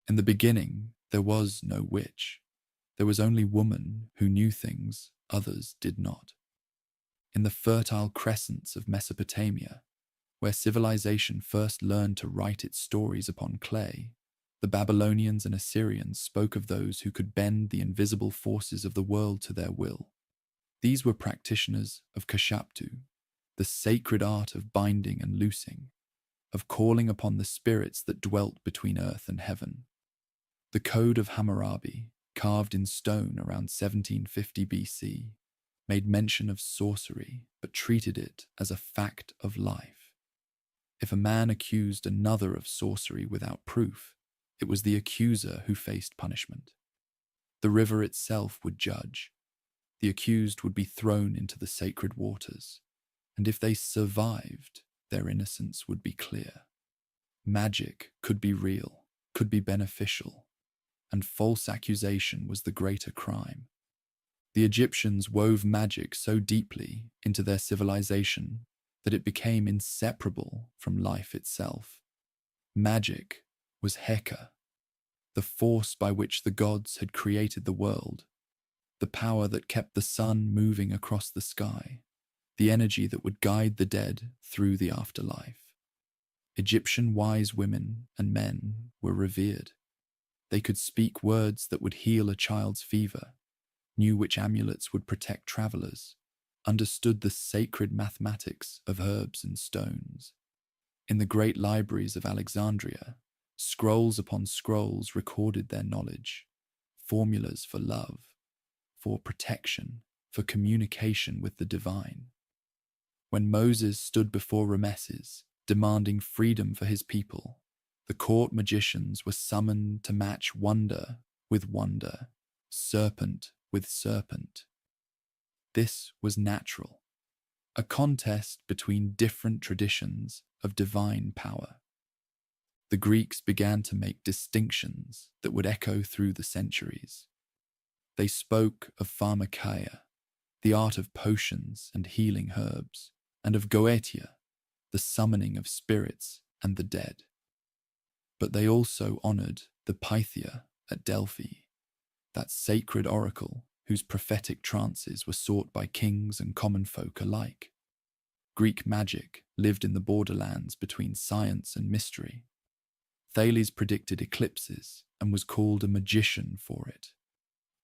In the beginning, there was no witch. There was only woman who knew things others did not. In the fertile crescents of Mesopotamia, where civilization first learned to write its stories upon clay, the Babylonians and Assyrians spoke of those who could bend the invisible forces of the world to their will. These were practitioners of Kashaptu, the sacred art of binding and loosing, of calling upon the spirits that dwelt between earth and heaven. The Code of Hammurabi, carved in stone around 1750 BC, made mention of sorcery but treated it as a fact of life. If a man accused another of sorcery without proof, it was the accuser who faced punishment. The river itself would judge. The accused would be thrown into the sacred waters, and if they survived, their innocence would be clear. Magic could be real, could be beneficial, and false accusation was the greater crime. The Egyptians wove magic so deeply into their civilization that it became inseparable from life itself. Magic was Heka, the force by which the gods had created the world, the power that kept the sun moving across the sky, the energy that would guide the dead through the afterlife. Egyptian wise women and men were revered. They could speak words that would heal a child's fever, knew which amulets would protect travelers, understood the sacred mathematics of herbs and stones. In the great libraries of Alexandria, scrolls upon scrolls recorded their knowledge, formulas for love, for protection, for communication with the divine. When Moses stood before Rameses, demanding freedom for his people, the court magicians were summoned to match wonder with wonder, serpent with serpent. This was natural, a contest between different traditions of divine power. The Greeks began to make distinctions that would echo through the centuries. They spoke of pharmakeia, the art of potions and healing herbs, and of goetia, the summoning of spirits and the dead. But they also honored the Pythia at Delphi, that sacred oracle whose prophetic trances were sought by kings and common folk alike. Greek magic lived in the borderlands between science and mystery. Thales predicted eclipses and was called a magician for it.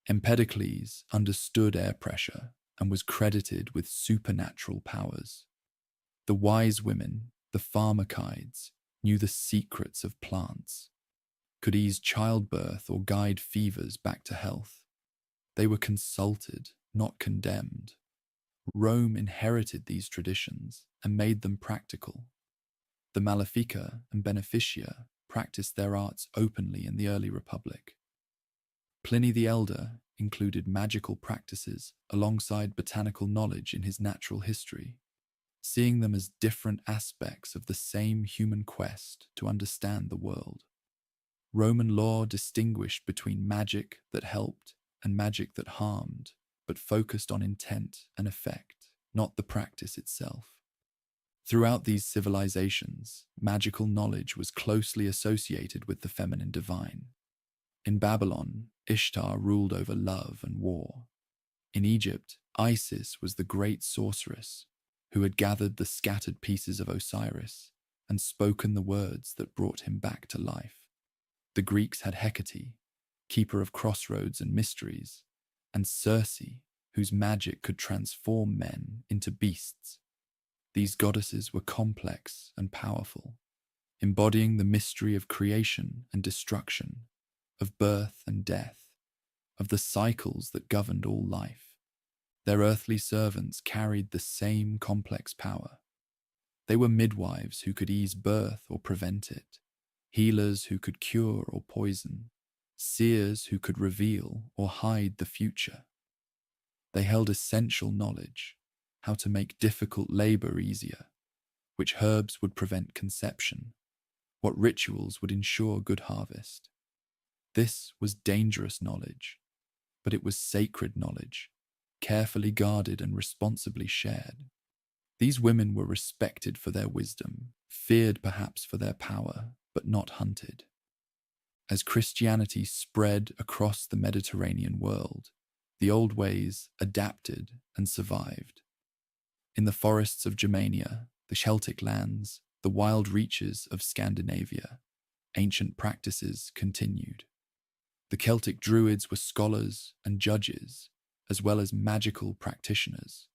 Empedocles understood air pressure and was credited with supernatural powers. The wise women, the pharmakides, knew the secrets of plants, could ease childbirth or guide fevers back to health. They were consulted, not condemned. Rome inherited these traditions and made them practical. The Malefica and Beneficia practiced their arts openly in the early Republic. Pliny the Elder included magical practices alongside botanical knowledge in his natural history, seeing them as different aspects of the same human quest to understand the world. Roman law distinguished between magic that helped and magic that harmed, but focused on intent and effect, not the practice itself. Throughout these civilizations, magical knowledge was closely associated with the feminine divine. In Babylon, Ishtar ruled over love and war. In Egypt, Isis was the great sorceress who had gathered the scattered pieces of Osiris and spoken the words that brought him back to life. The Greeks had Hecate, keeper of crossroads and mysteries, and Circe, whose magic could transform men into beasts. These goddesses were complex and powerful, embodying the mystery of creation and destruction, of birth and death, of the cycles that governed all life. Their earthly servants carried the same complex power. They were midwives who could ease birth or prevent it, healers who could cure or poison, seers who could reveal or hide the future. They held essential knowledge, how to make difficult labor easier, which herbs would prevent conception, what rituals would ensure good harvest. This was dangerous knowledge, but it was sacred knowledge, carefully guarded and responsibly shared. These women were respected for their wisdom, feared perhaps for their power, but not hunted. As Christianity spread across the Mediterranean world, the old ways adapted and survived. In the forests of Germania, the Celtic lands, the wild reaches of Scandinavia, ancient practices continued. The Celtic druids were scholars and judges, as well as magical practitioners.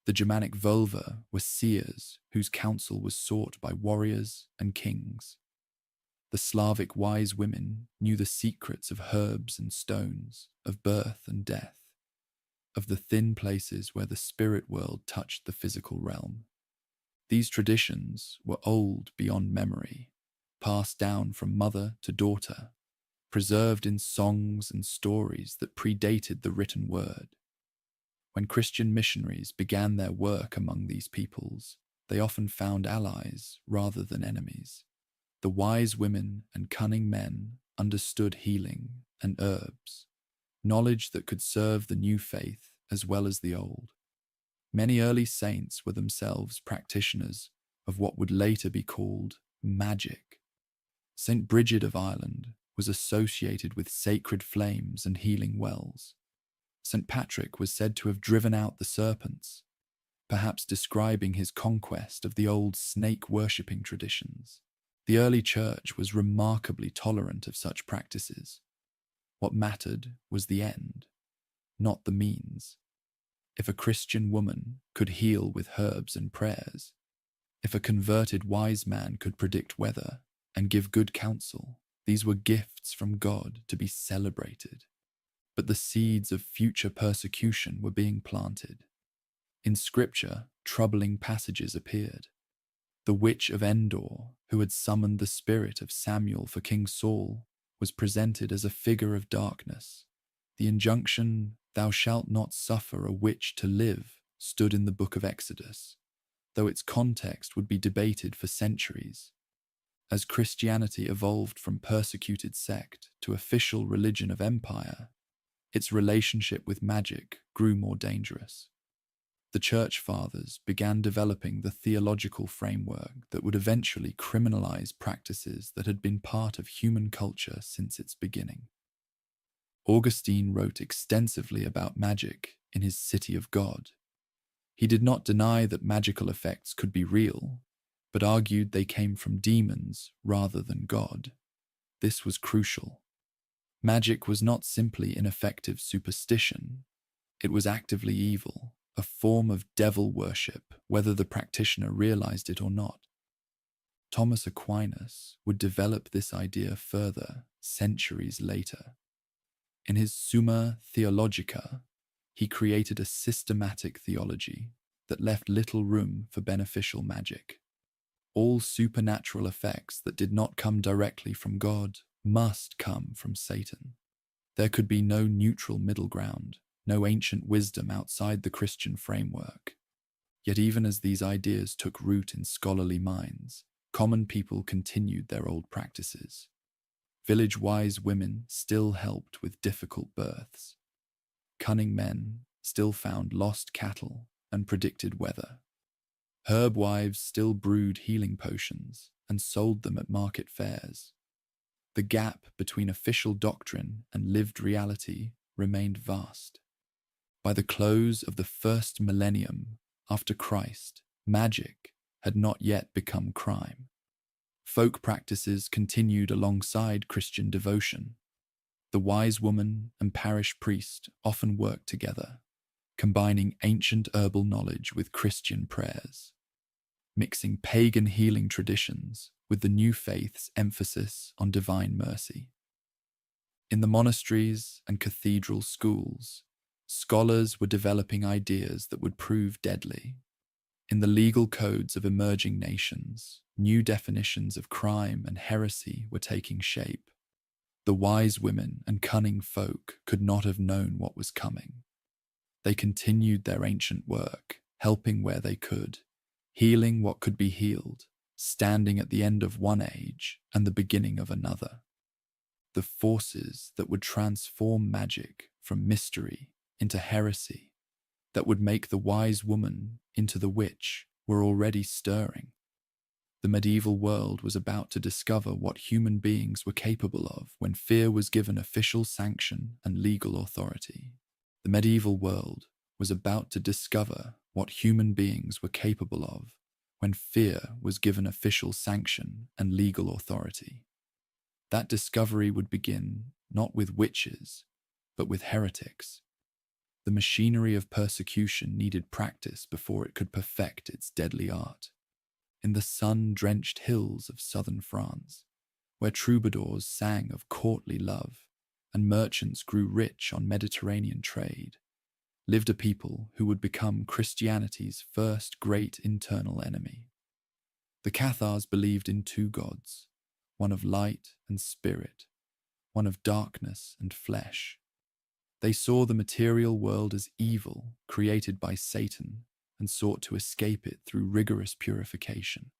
The Germanic vulva were seers whose counsel was sought by warriors and kings. The Slavic wise women knew the secrets of herbs and stones, of birth and death, of the thin places where the spirit world touched the physical realm. These traditions were old beyond memory, passed down from mother to daughter, preserved in songs and stories that predated the written word. When Christian missionaries began their work among these peoples, they often found allies rather than enemies. The wise women and cunning men understood healing and herbs, knowledge that could serve the new faith as well as the old. Many early saints were themselves practitioners of what would later be called magic. Saint Bridget of Ireland was associated with sacred flames and healing wells. St. Patrick was said to have driven out the serpents, perhaps describing his conquest of the old snake-worshipping traditions. The early church was remarkably tolerant of such practices. What mattered was the end, not the means. If a Christian woman could heal with herbs and prayers, if a converted wise man could predict weather and give good counsel, these were gifts from God to be celebrated. But the seeds of future persecution were being planted. In Scripture, troubling passages appeared. The witch of Endor, who had summoned the spirit of Samuel for King Saul, was presented as a figure of darkness. The injunction, "Thou shalt not suffer a witch to live," stood in the book of Exodus, though its context would be debated for centuries. As Christianity evolved from persecuted sect to official religion of empire, its relationship with magic grew more dangerous. The Church Fathers began developing the theological framework that would eventually criminalize practices that had been part of human culture since its beginning. Augustine wrote extensively about magic in his City of God. He did not deny that magical effects could be real, but argued they came from demons rather than God. This was crucial. Magic was not simply ineffective superstition, it was actively evil, a form of devil worship, whether the practitioner realized it or not. Thomas Aquinas would develop this idea further centuries later. In his Summa Theologica, he created a systematic theology that left little room for beneficial magic. All supernatural effects that did not come directly from God must come from Satan. There could be no neutral middle ground, no ancient wisdom outside the Christian framework. Yet even as these ideas took root in scholarly minds, common people continued their old practices. Village wise women still helped with difficult births. Cunning men still found lost cattle and predicted weather. Herb wives still brewed healing potions and sold them at market fairs. The gap between official doctrine and lived reality remained vast. By the close of the first millennium after Christ, magic had not yet become crime. Folk practices continued alongside Christian devotion. The wise woman and parish priest often worked together, combining ancient herbal knowledge with Christian prayers, mixing pagan healing traditions with the new faith's emphasis on divine mercy. In the monasteries and cathedral schools, scholars were developing ideas that would prove deadly. In the legal codes of emerging nations, new definitions of crime and heresy were taking shape. The wise women and cunning folk could not have known what was coming. They continued their ancient work, helping where they could, healing what could be healed, standing at the end of one age and the beginning of another. The forces that would transform magic from mystery into heresy, that would make the wise woman into the witch, were already stirring. The medieval world was about to discover what human beings were capable of when fear was given official sanction and legal authority. The medieval world was about to discover what human beings were capable of when fear was given official sanction and legal authority. That discovery would begin not with witches, but with heretics. The machinery of persecution needed practice before it could perfect its deadly art. In the sun-drenched hills of southern France, where troubadours sang of courtly love and merchants grew rich on Mediterranean trade, lived a people who would become Christianity's first great internal enemy. The Cathars believed in two gods, one of light and spirit, one of darkness and flesh. They saw the material world as evil, created by Satan, and sought to escape it through rigorous purification.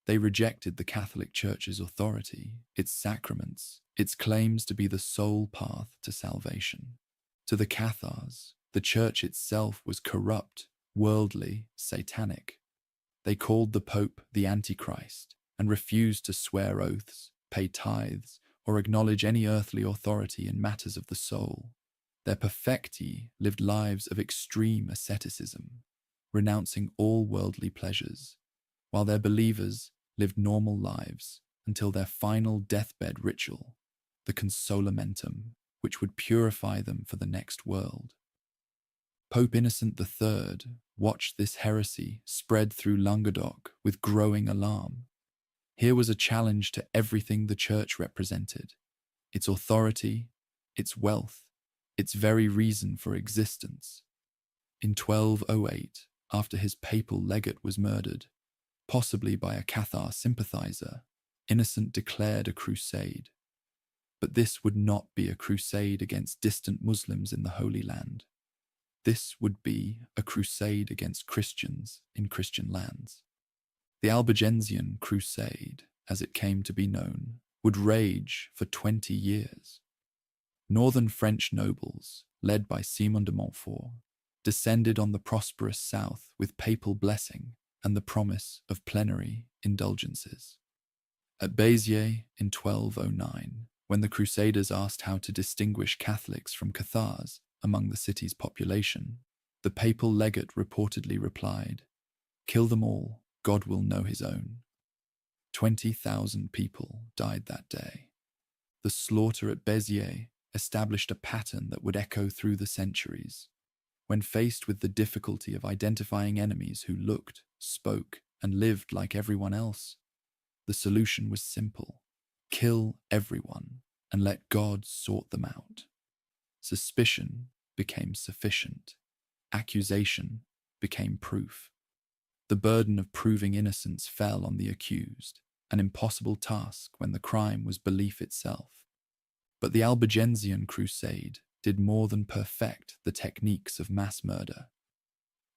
They rejected the Catholic Church's authority, its sacraments, its claims to be the sole path to salvation. To the Cathars, the Church itself was corrupt, worldly, satanic. They called the Pope the Antichrist and refused to swear oaths, pay tithes, or acknowledge any earthly authority in matters of the soul. Their perfecti lived lives of extreme asceticism, renouncing all worldly pleasures, while their believers lived normal lives until their final deathbed ritual, the consolamentum, which would purify them for the next world. Pope Innocent III watched this heresy spread through Languedoc with growing alarm. Here was a challenge to everything the Church represented, its authority, its wealth, its very reason for existence. In 1208, after his papal legate was murdered, possibly by a Cathar sympathizer, Innocent declared a crusade. But this would not be a crusade against distant Muslims in the Holy Land. This would be a crusade against Christians in Christian lands. The Albigensian Crusade, as it came to be known, would rage for 20 years. Northern French nobles, led by Simon de Montfort, descended on the prosperous south with papal blessing and the promise of plenary indulgences. At Béziers in 1209, when the Crusaders asked how to distinguish Catholics from Cathars among the city's population, the papal legate reportedly replied, "Kill them all, God will know his own." 20,000 people died that day. The slaughter at Béziers established a pattern that would echo through the centuries. When faced with the difficulty of identifying enemies who looked, spoke, and lived like everyone else, the solution was simple: kill everyone and let God sort them out. Suspicion became sufficient. Accusation became proof. The burden of proving innocence fell on the accused, an impossible task when the crime was belief itself. But the Albigensian Crusade did more than perfect the techniques of mass murder.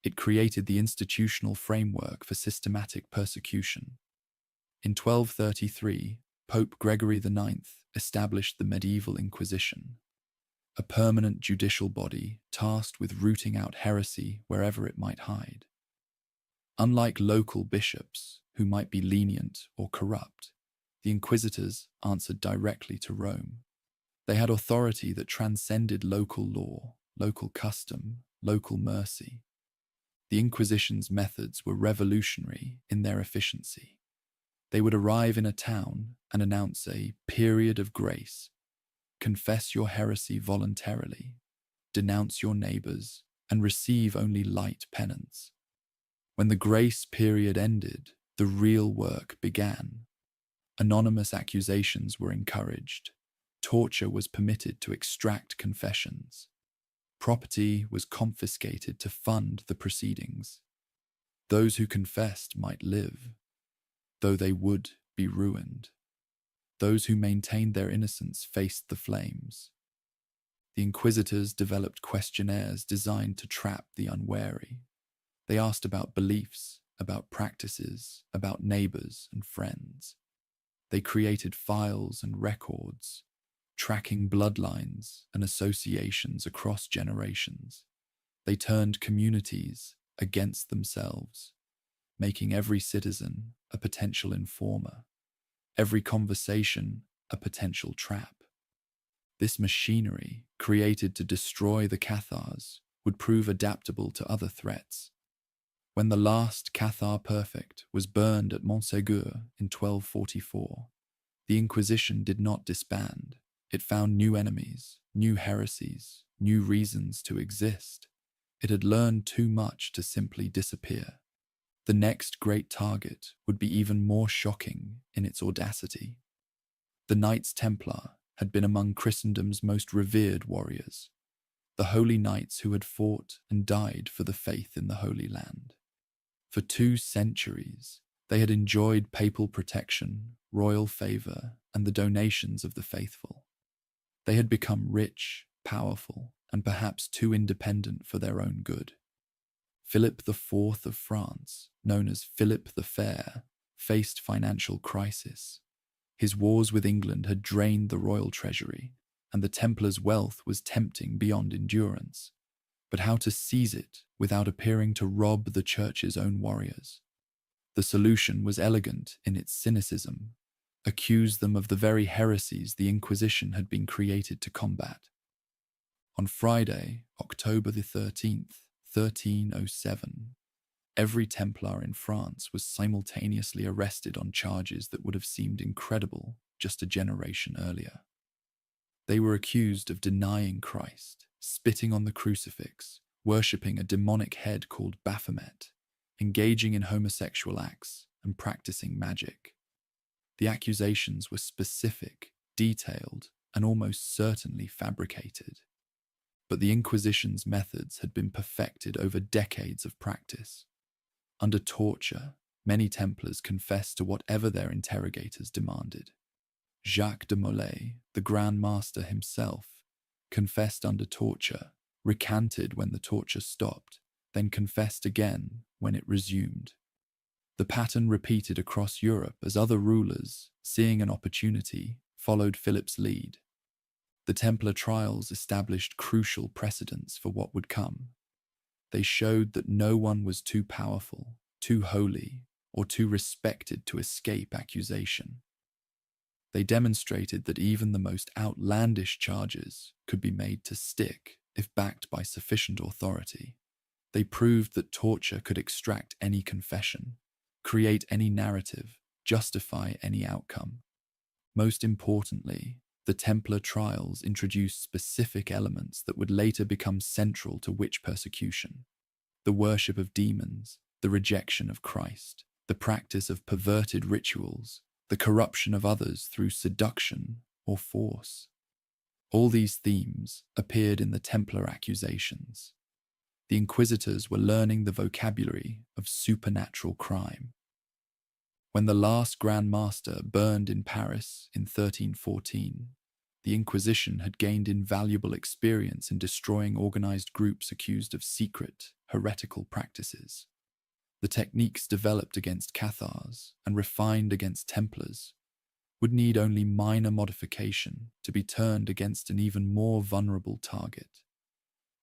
It created the institutional framework for systematic persecution. In 1233, Pope Gregory IX established the medieval Inquisition, a permanent judicial body tasked with rooting out heresy wherever it might hide. Unlike local bishops, who might be lenient or corrupt, the inquisitors answered directly to Rome. They had authority that transcended local law, local custom, local mercy. The Inquisition's methods were revolutionary in their efficiency. They would arrive in a town and announce a period of grace. Confess your heresy voluntarily, denounce your neighbors, and receive only light penance. When the grace period ended, the real work began. Anonymous accusations were encouraged. Torture was permitted to extract confessions. Property was confiscated to fund the proceedings. Those who confessed might live, though they would be ruined. Those who maintained their innocence faced the flames. The inquisitors developed questionnaires designed to trap the unwary. They asked about beliefs, about practices, about neighbors and friends. They created files and records, tracking bloodlines and associations across generations. They turned communities against themselves, making every citizen a potential informer, every conversation a potential trap. This machinery, created to destroy the Cathars, would prove adaptable to other threats. When the last Cathar perfect was burned at Montségur in 1244, the Inquisition did not disband. It found new enemies, new heresies, new reasons to exist. It had learned too much to simply disappear. The next great target would be even more shocking in its audacity. The Knights Templar had been among Christendom's most revered warriors, the holy knights who had fought and died for the faith in the Holy Land. For 2 centuries, they had enjoyed papal protection, royal favour, and the donations of the faithful. They had become rich, powerful, and perhaps too independent for their own good. Philip IV of France, known as Philip the Fair, faced financial crisis. His wars with England had drained the royal treasury, and the Templars' wealth was tempting beyond endurance. But how to seize it without appearing to rob the Church's own warriors? The solution was elegant in its cynicism: accuse them of the very heresies the Inquisition had been created to combat. On Friday, October the 13th, 1307, every Templar in France was simultaneously arrested on charges that would have seemed incredible just a generation earlier. They were accused of denying Christ, spitting on the crucifix, worshipping a demonic head called Baphomet, engaging in homosexual acts, and practicing magic. The accusations were specific, detailed, and almost certainly fabricated. But the Inquisition's methods had been perfected over decades of practice. Under torture, many Templars confessed to whatever their interrogators demanded. Jacques de Molay, the Grand Master himself, confessed under torture, recanted when the torture stopped, then confessed again when it resumed. The pattern repeated across Europe as other rulers, seeing an opportunity, followed Philip's lead. The Templar trials established crucial precedents for what would come. They showed that no one was too powerful, too holy, or too respected to escape accusation. They demonstrated that even the most outlandish charges could be made to stick if backed by sufficient authority. They proved that torture could extract any confession, create any narrative, justify any outcome. Most importantly, the Templar trials introduced specific elements that would later become central to witch persecution: the worship of demons, the rejection of Christ, the practice of perverted rituals, the corruption of others through seduction or force. All these themes appeared in the Templar accusations. The Inquisitors were learning the vocabulary of supernatural crime. When the last Grand Master burned in Paris in 1314, the Inquisition had gained invaluable experience in destroying organized groups accused of secret, heretical practices. The techniques developed against Cathars and refined against Templars would need only minor modification to be turned against an even more vulnerable target: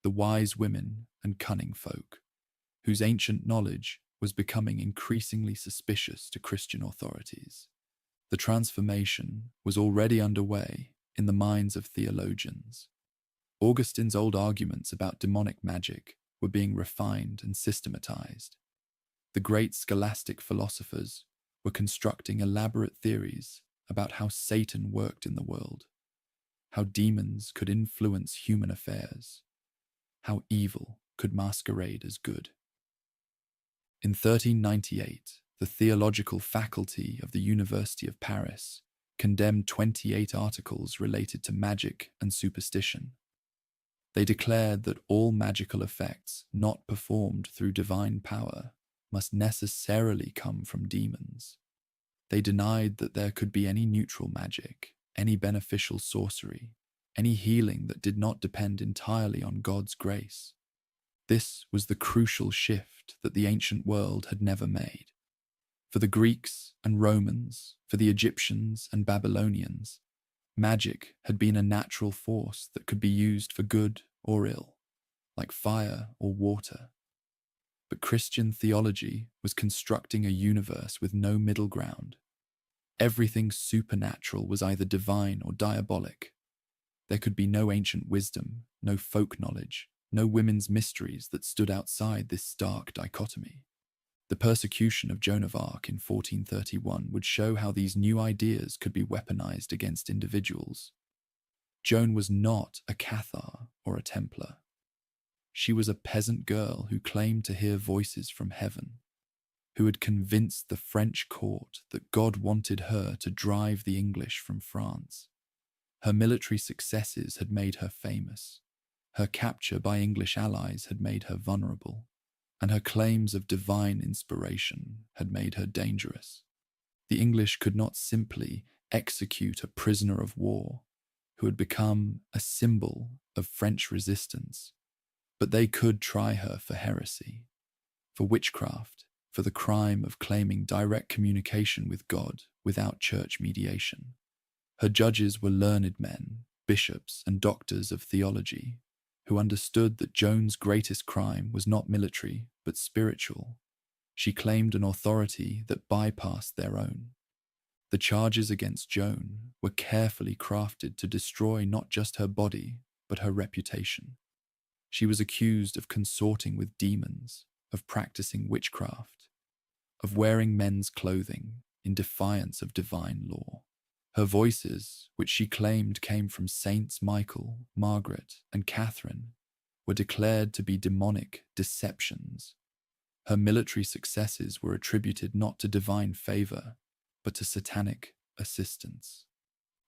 the wise women and cunning folk, whose ancient knowledge was becoming increasingly suspicious to Christian authorities. The transformation was already underway in the minds of theologians. Augustine's old arguments about demonic magic were being refined and systematized. The great scholastic philosophers were constructing elaborate theories about how Satan worked in the world, how demons could influence human affairs, how evil could masquerade as good. In 1398, the theological faculty of the University of Paris condemned 28 articles related to magic and superstition. They declared that all magical effects not performed through divine power must necessarily come from demons. They denied that there could be any neutral magic, any beneficial sorcery, any healing that did not depend entirely on God's grace. This was the crucial shift that the ancient world had never made. For the Greeks and Romans, for the Egyptians and Babylonians, magic had been a natural force that could be used for good or ill, like fire or water. But Christian theology was constructing a universe with no middle ground. Everything supernatural was either divine or diabolic. There could be no ancient wisdom, no folk knowledge, no women's mysteries that stood outside this stark dichotomy. The persecution of Joan of Arc in 1431 would show how these new ideas could be weaponized against individuals. Joan was not a Cathar or a Templar. She was a peasant girl who claimed to hear voices from heaven, who had convinced the French court that God wanted her to drive the English from France. Her military successes had made her famous. Her capture by English allies had made her vulnerable, and her claims of divine inspiration had made her dangerous. The English could not simply execute a prisoner of war who had become a symbol of French resistance, but they could try her for heresy, for witchcraft, for the crime of claiming direct communication with God without church mediation. Her judges were learned men, bishops, and doctors of theology, who understood that Joan's greatest crime was not military, but spiritual. She claimed an authority that bypassed their own. The charges against Joan were carefully crafted to destroy not just her body, but her reputation. She was accused of consorting with demons, of practicing witchcraft, of wearing men's clothing in defiance of divine law. Her voices, which she claimed came from Saints Michael, Margaret, and Catherine, were declared to be demonic deceptions. Her military successes were attributed not to divine favor, but to satanic assistance.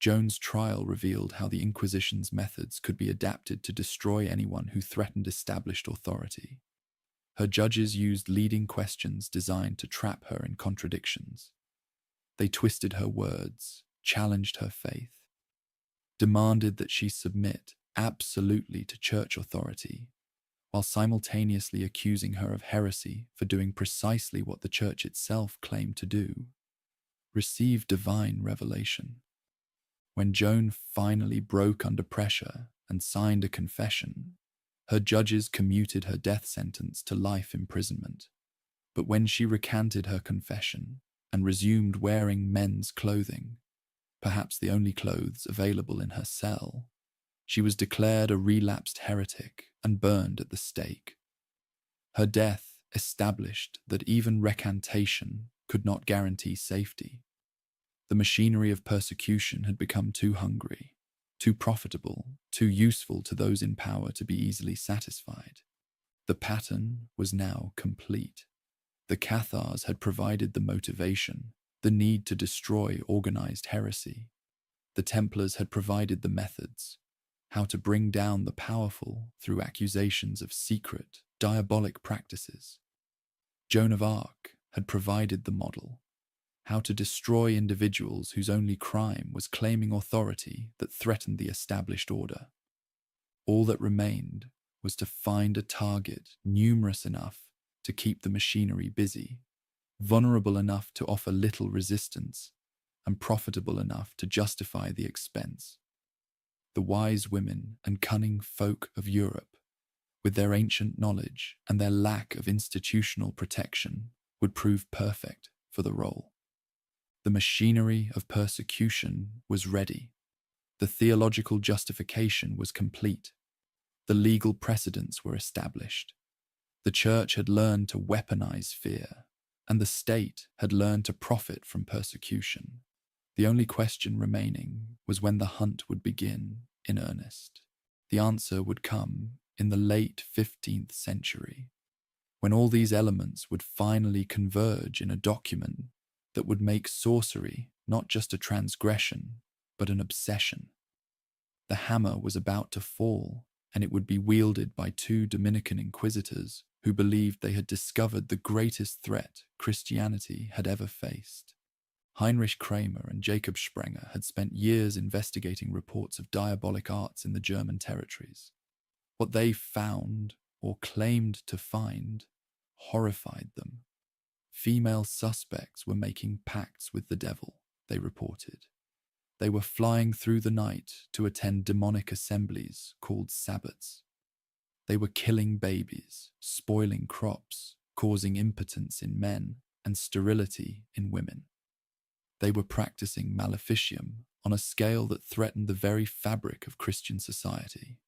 Joan's trial revealed how the Inquisition's methods could be adapted to destroy anyone who threatened established authority. Her judges used leading questions designed to trap her in contradictions. They twisted her words, challenged her faith, demanded that she submit absolutely to church authority, while simultaneously accusing her of heresy for doing precisely what the church itself claimed to do: receive divine revelation. When Joan finally broke under pressure and signed a confession, her judges commuted her death sentence to life imprisonment. But when she recanted her confession and resumed wearing men's clothing, perhaps the only clothes available in her cell, she was declared a relapsed heretic and burned at the stake. Her death established that even recantation could not guarantee safety. The machinery of persecution had become too hungry, too profitable, too useful to those in power to be easily satisfied. The pattern was now complete. The Cathars had provided the motivation, the need to destroy organized heresy. The Templars had provided the methods, how to bring down the powerful through accusations of secret, diabolic practices. Joan of Arc had provided the model, how to destroy individuals whose only crime was claiming authority that threatened the established order. All that remained was to find a target numerous enough to keep the machinery busy, vulnerable enough to offer little resistance, and profitable enough to justify the expense. The wise women and cunning folk of Europe, with their ancient knowledge and their lack of institutional protection, would prove perfect for the role. The machinery of persecution was ready. The theological justification was complete. The legal precedents were established. The church had learned to weaponize fear, and the state had learned to profit from persecution. The only question remaining was when the hunt would begin in earnest. The answer would come in the late 15th century, when all these elements would finally converge in a document that would make sorcery not just a transgression, but an obsession. The hammer was about to fall, and it would be wielded by two Dominican inquisitors who believed they had discovered the greatest threat Christianity had ever faced. Heinrich Kramer and Jacob Sprenger had spent years investigating reports of diabolic arts in the German territories. What they found, or claimed to find, horrified them. Female suspects were making pacts with the devil, they reported. They were flying through the night to attend demonic assemblies called sabbats. They were killing babies, spoiling crops, causing impotence in men and sterility in women. They were practicing maleficium on a scale that threatened the very fabric of Christian society.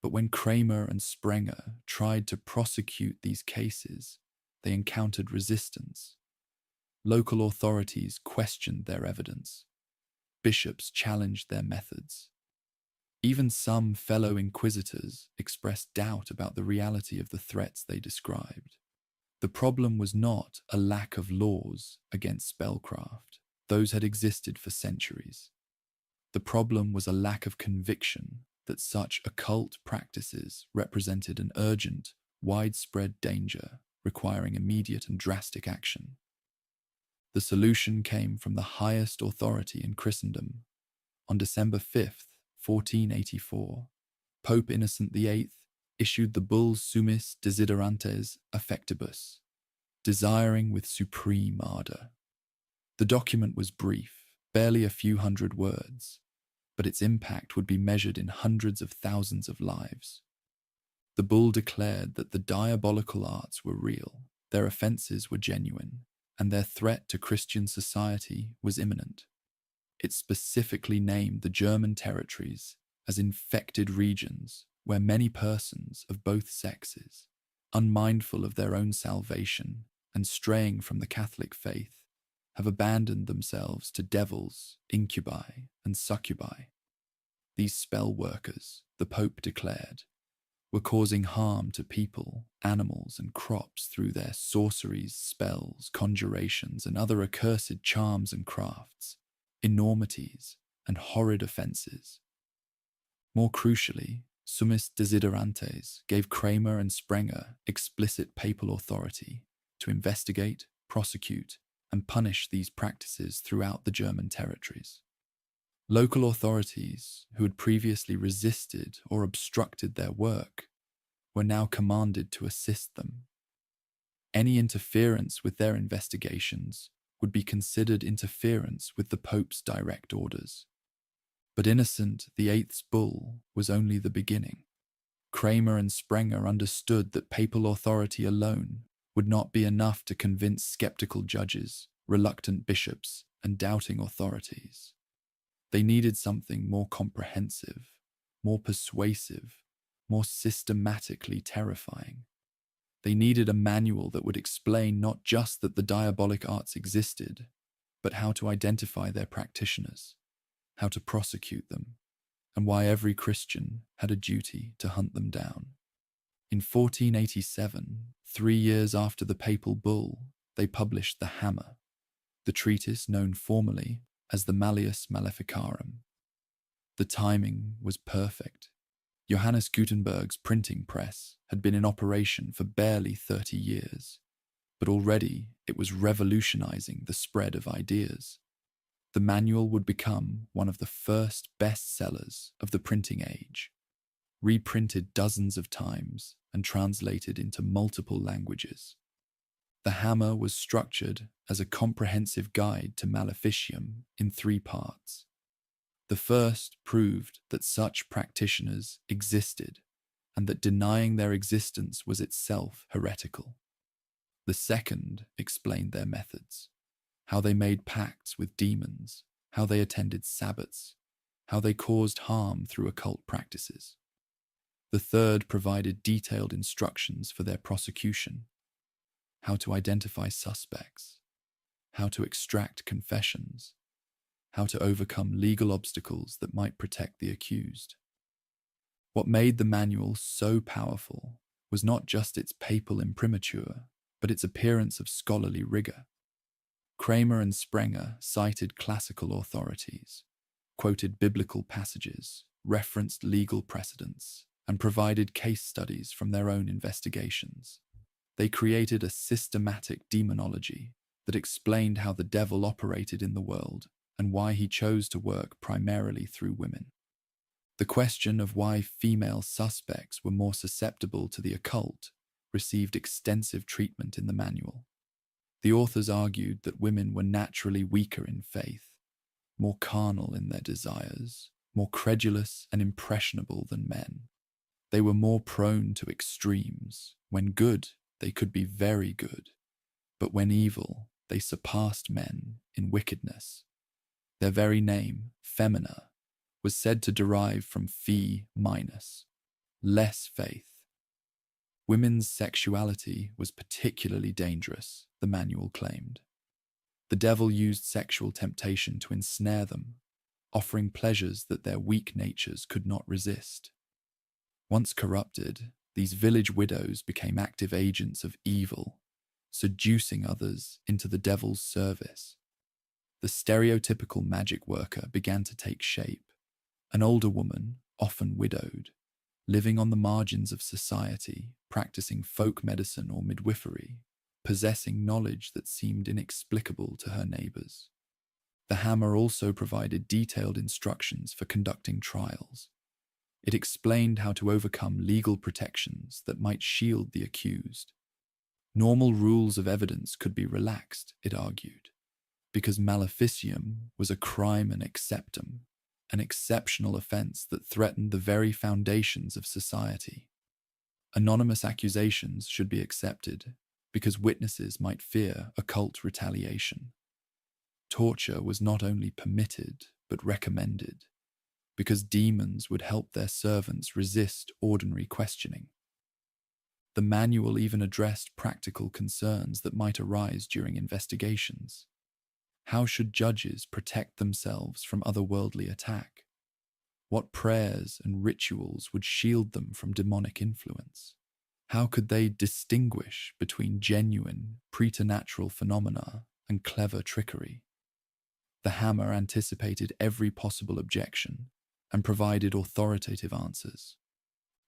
But when Kramer and Sprenger tried to prosecute these cases, they encountered resistance. Local authorities questioned their evidence. Bishops challenged their methods. Even some fellow inquisitors expressed doubt about the reality of the threats they described. The problem was not a lack of laws against spellcraft. Those had existed for centuries. The problem was a lack of conviction that such occult practices represented an urgent, widespread danger requiring immediate and drastic action. The solution came from the highest authority in Christendom. On December 5th, 1484, Pope Innocent VIII issued the bull Summis Desiderantes Affectibus, desiring with supreme ardor. The document was brief, barely a few hundred words, but its impact would be measured in hundreds of thousands of lives. The bull declared that the diabolical arts were real, their offences were genuine, and their threat to Christian society was imminent. It specifically named the German territories as infected regions where many persons of both sexes, unmindful of their own salvation and straying from the Catholic faith, have abandoned themselves to devils, incubi, and succubi. These spell workers, the Pope declared, were causing harm to people, animals, and crops through their sorceries, spells, conjurations, and other accursed charms and crafts, enormities, and horrid offences. More crucially, Summis Desiderantes gave Kramer and Sprenger explicit papal authority to investigate, prosecute, and punish these practices throughout the German territories. Local authorities who had previously resisted or obstructed their work were now commanded to assist them. Any interference with their investigations would be considered interference with the Pope's direct orders. But Innocent VIII's bull was only the beginning. Kramer and Sprenger understood that papal authority alone would not be enough to convince skeptical judges, reluctant bishops, and doubting authorities. They needed something more comprehensive, more persuasive, more systematically terrifying. They needed a manual that would explain not just that the diabolic arts existed, but how to identify their practitioners, how to prosecute them, and why every Christian had a duty to hunt them down. In 1487, 3 years after the papal bull, they published the Hammer, the treatise known formally as the Malleus Maleficarum. The timing was perfect. Johannes Gutenberg's printing press had been in operation for barely 30 years, but already it was revolutionizing the spread of ideas. The manual would become one of the first bestsellers of the printing age, reprinted dozens of times and translated into multiple languages. The Hammer was structured as a comprehensive guide to maleficium in 3 parts. The first proved that such practitioners existed and that denying their existence was itself heretical. The second explained their methods, how they made pacts with demons, how they attended Sabbats, how they caused harm through occult practices. The third provided detailed instructions for their prosecution, how to identify suspects, how to extract confessions, how to overcome legal obstacles that might protect the accused. What made the manual so powerful was not just its papal imprimatur, but its appearance of scholarly rigor. Kramer and Sprenger cited classical authorities, quoted biblical passages, referenced legal precedents, and provided case studies from their own investigations. They created a systematic demonology that explained how the devil operated in the world and why he chose to work primarily through women. The question of why female suspects were more susceptible to the occult received extensive treatment in the manual. The authors argued that women were naturally weaker in faith, more carnal in their desires, more credulous and impressionable than men. They were more prone to extremes. When good, they could be very good, but when evil, they surpassed men in wickedness. Their very name, femina, was said to derive from phi minus, less faith. Women's sexuality was particularly dangerous, the manual claimed. The devil used sexual temptation to ensnare them, offering pleasures that their weak natures could not resist. Once corrupted, these village widows became active agents of evil, seducing others into the devil's service. The stereotypical magic worker began to take shape, an older woman, often widowed, living on the margins of society, practicing folk medicine or midwifery, possessing knowledge that seemed inexplicable to her neighbors. The hammer also provided detailed instructions for conducting trials. It explained how to overcome legal protections that might shield the accused. Normal rules of evidence could be relaxed, it argued, because maleficium was a crime and exceptum, an exceptional offense that threatened the very foundations of society. Anonymous accusations should be accepted because witnesses might fear occult retaliation. Torture was not only permitted but recommended, because demons would help their servants resist ordinary questioning. The manual even addressed practical concerns that might arise during investigations. How should judges protect themselves from otherworldly attack? What prayers and rituals would shield them from demonic influence? How could they distinguish between genuine, preternatural phenomena and clever trickery? The hammer anticipated every possible objection and provided authoritative answers.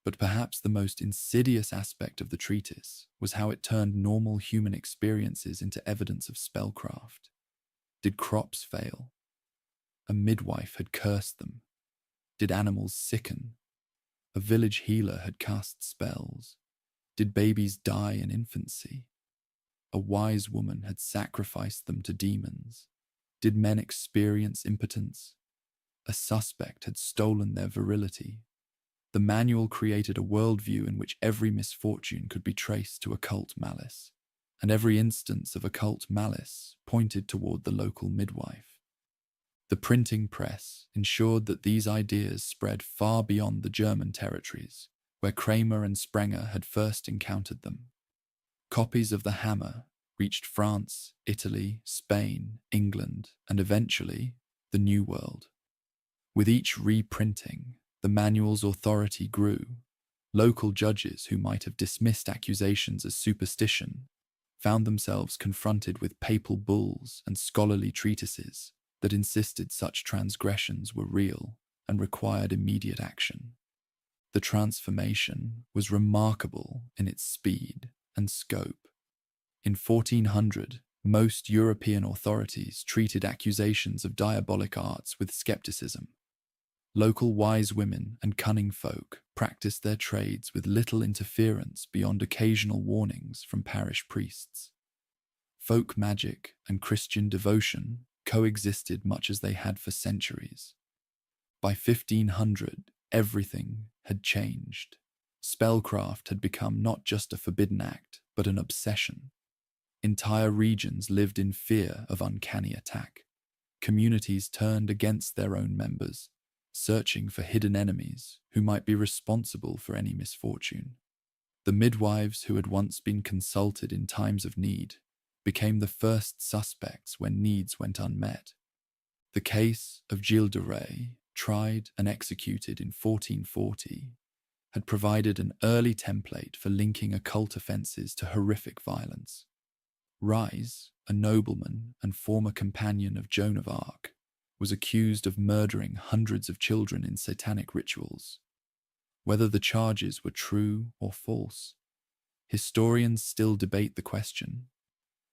But perhaps the most insidious aspect of the treatise was how it turned normal human experiences into evidence of spellcraft. Did crops fail? A midwife had cursed them. Did animals sicken? A village healer had cast spells. Did babies die in infancy? A wise woman had sacrificed them to demons. Did men experience impotence? A suspect had stolen their virility. The manual created a worldview in which every misfortune could be traced to occult malice, and every instance of occult malice pointed toward the local midwife. The printing press ensured that these ideas spread far beyond the German territories, where Kramer and Sprenger had first encountered them. Copies of the hammer reached France, Italy, Spain, England, and eventually the New World. With each reprinting, the manual's authority grew. Local judges who might have dismissed accusations as superstition found themselves confronted with papal bulls and scholarly treatises that insisted such transgressions were real and required immediate action. The transformation was remarkable in its speed and scope. In 1400, most European authorities treated accusations of diabolic arts with skepticism. Local wise women and cunning folk practiced their trades with little interference beyond occasional warnings from parish priests. Folk magic and Christian devotion coexisted much as they had for centuries. By 1500, everything had changed. Spellcraft had become not just a forbidden act, but an obsession. Entire regions lived in fear of uncanny attack. Communities turned against their own members, searching for hidden enemies who might be responsible for any misfortune. The midwives who had once been consulted in times of need became the first suspects when needs went unmet. The case of Gilles de Rais, tried and executed in 1440, had provided an early template for linking occult offences to horrific violence. Rais, a nobleman and former companion of Joan of Arc, was accused of murdering hundreds of children in satanic rituals. Whether the charges were true or false, historians still debate the question.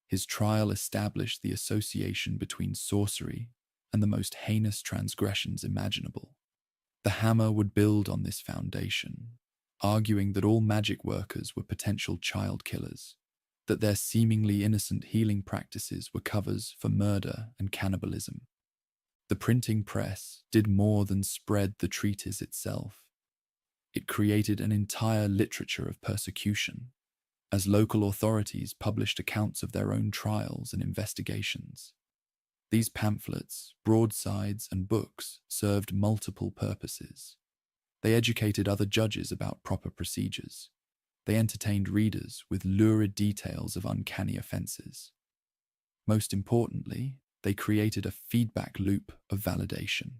His trial established the association between sorcery and the most heinous transgressions imaginable. The hammer would build on this foundation, arguing that all magic workers were potential child killers, that their seemingly innocent healing practices were covers for murder and cannibalism. The printing press did more than spread the treatise itself. It created an entire literature of persecution, as local authorities published accounts of their own trials and investigations. These pamphlets, broadsides, and books served multiple purposes. They educated other judges about proper procedures. They entertained readers with lurid details of uncanny offences. Most importantly, they created a feedback loop of validation.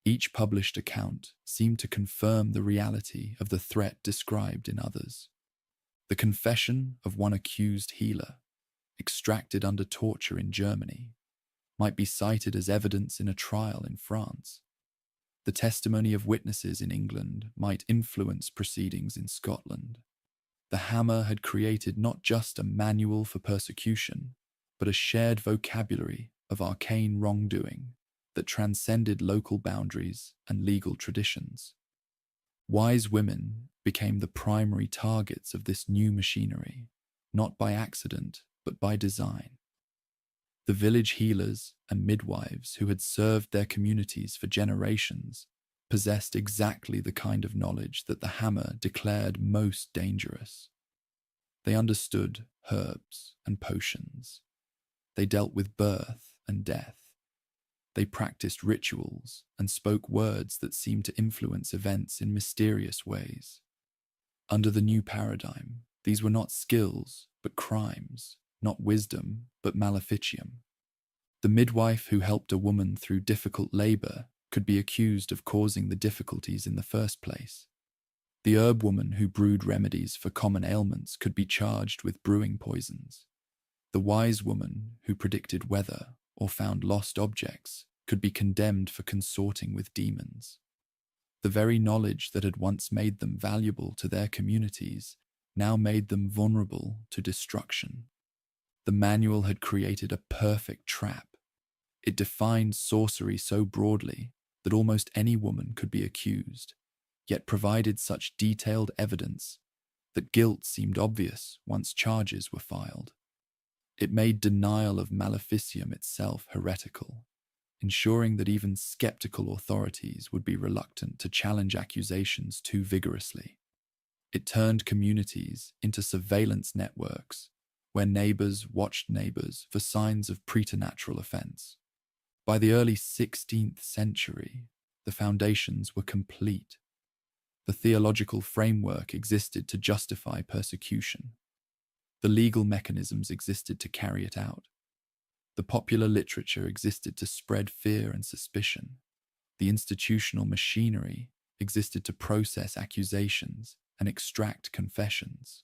Each published account seemed to confirm the reality of the threat described in others. The confession of one accused healer, extracted under torture in Germany, might be cited as evidence in a trial in France. The testimony of witnesses in England might influence proceedings in Scotland. The hammer had created not just a manual for persecution, but a shared vocabulary of arcane wrongdoing that transcended local boundaries and legal traditions. Wise women became the primary targets of this new machinery, not by accident, but by design. The village healers and midwives who had served their communities for generations possessed exactly the kind of knowledge that the hammer declared most dangerous. They understood herbs and potions. They dealt with birth and death. They practiced rituals and spoke words that seemed to influence events in mysterious ways. Under the new paradigm, these were not skills, but crimes, not wisdom, but maleficium. The midwife who helped a woman through difficult labor could be accused of causing the difficulties in the first place. The herb woman who brewed remedies for common ailments could be charged with brewing poisons. The wise woman who predicted weather or found lost objects could be condemned for consorting with demons. The very knowledge that had once made them valuable to their communities now made them vulnerable to destruction. The manual had created a perfect trap. It defined sorcery so broadly that almost any woman could be accused, yet provided such detailed evidence that guilt seemed obvious once charges were filed. It made denial of maleficium itself heretical, ensuring that even skeptical authorities would be reluctant to challenge accusations too vigorously. It turned communities into surveillance networks where neighbors watched neighbors for signs of preternatural offense. By the early 16th century, the foundations were complete. The theological framework existed to justify persecution. The legal mechanisms existed to carry it out. The popular literature existed to spread fear and suspicion. The institutional machinery existed to process accusations and extract confessions.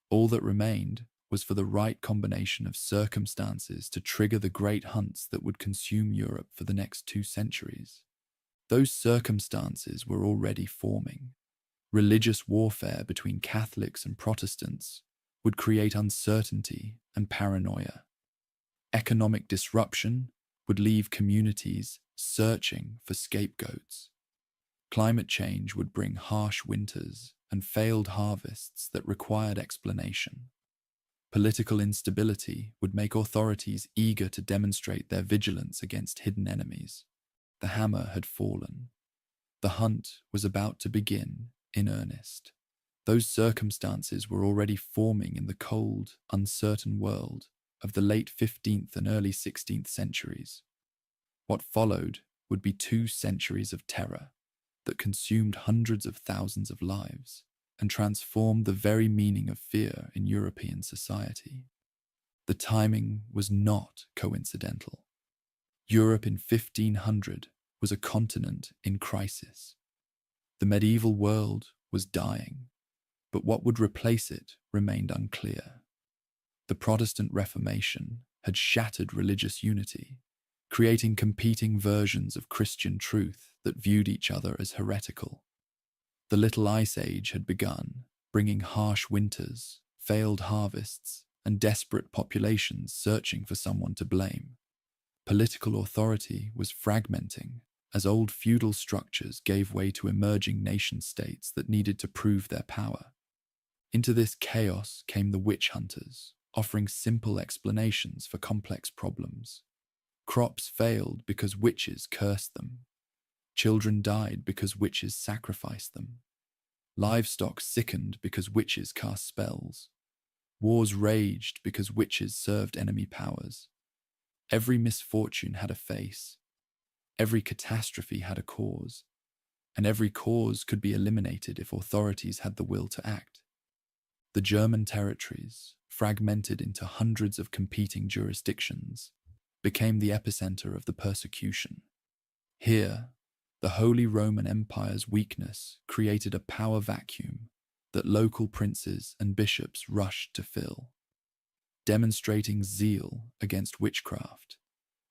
All that remained was for the right combination of circumstances to trigger the great hunts that would consume Europe for the next 2 centuries. Those circumstances were already forming. Religious warfare between Catholics and Protestants would create uncertainty and paranoia. Economic disruption would leave communities searching for scapegoats. Climate change would bring harsh winters and failed harvests that required explanation. Political instability would make authorities eager to demonstrate their vigilance against hidden enemies. The hammer had fallen. The hunt was about to begin in earnest. Those circumstances were already forming in the cold, uncertain world of the late 15th and early 16th centuries. What followed would be 2 centuries of terror that consumed hundreds of thousands of lives and transformed the very meaning of fear in European society. The timing was not coincidental. Europe in 1500 was a continent in crisis. The medieval world was dying, but what would replace it remained unclear. The Protestant Reformation had shattered religious unity, creating competing versions of Christian truth that viewed each other as heretical. The Little Ice Age had begun, bringing harsh winters, failed harvests, and desperate populations searching for someone to blame. Political authority was fragmenting as old feudal structures gave way to emerging nation-states that needed to prove their power. Into this chaos came the witch hunters, offering simple explanations for complex problems. Crops failed because witches cursed them. Children died because witches sacrificed them. Livestock sickened because witches cast spells. Wars raged because witches served enemy powers. Every misfortune had a face, every catastrophe had a cause, and every cause could be eliminated if authorities had the will to act. The German territories, fragmented into hundreds of competing jurisdictions, became the epicenter of the persecution. Here, the Holy Roman Empire's weakness created a power vacuum that local princes and bishops rushed to fill. Demonstrating zeal against witchcraft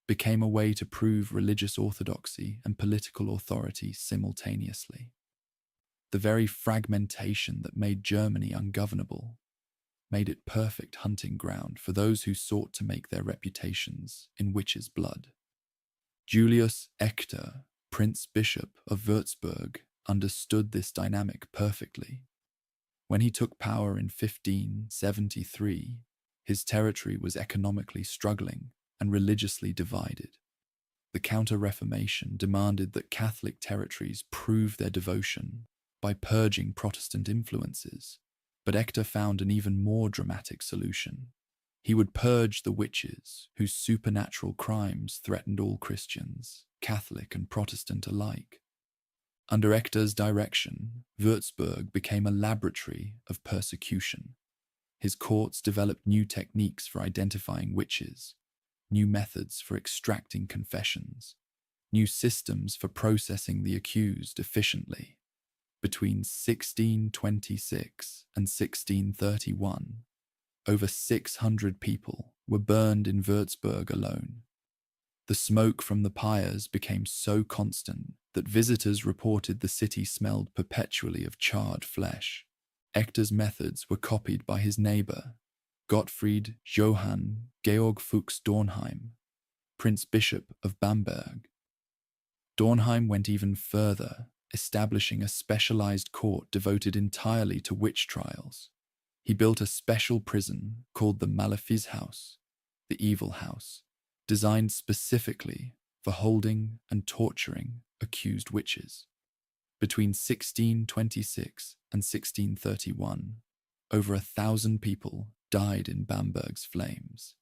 became a way to prove religious orthodoxy and political authority simultaneously. The very fragmentation that made Germany ungovernable made it perfect hunting ground for those who sought to make their reputations in witches' blood. Julius Ector, Prince-Bishop of Würzburg, understood this dynamic perfectly. When he took power in 1573, his territory was economically struggling and religiously divided. The Counter-Reformation demanded that Catholic territories prove their devotion by purging Protestant influences, but Ector found an even more dramatic solution. He would purge the witches whose supernatural crimes threatened all Christians, Catholic and Protestant alike. Under Ector's direction, Würzburg became a laboratory of persecution. His courts developed new techniques for identifying witches, new methods for extracting confessions, new systems for processing the accused efficiently. Between 1626 and 1631, over 600 people were burned in Würzburg alone. The smoke from the pyres became so constant that visitors reported the city smelled perpetually of charred flesh. Ector's methods were copied by his neighbour, Gottfried Johann Georg Fuchs Dornheim, Prince Bishop of Bamberg. Dornheim went even further, establishing a specialized court devoted entirely to witch trials. He built a special prison called the Malefizhaus, the Evil House, designed specifically for holding and torturing accused witches. Between 1626 and 1631, over 1,000 people died in Bamberg's flames.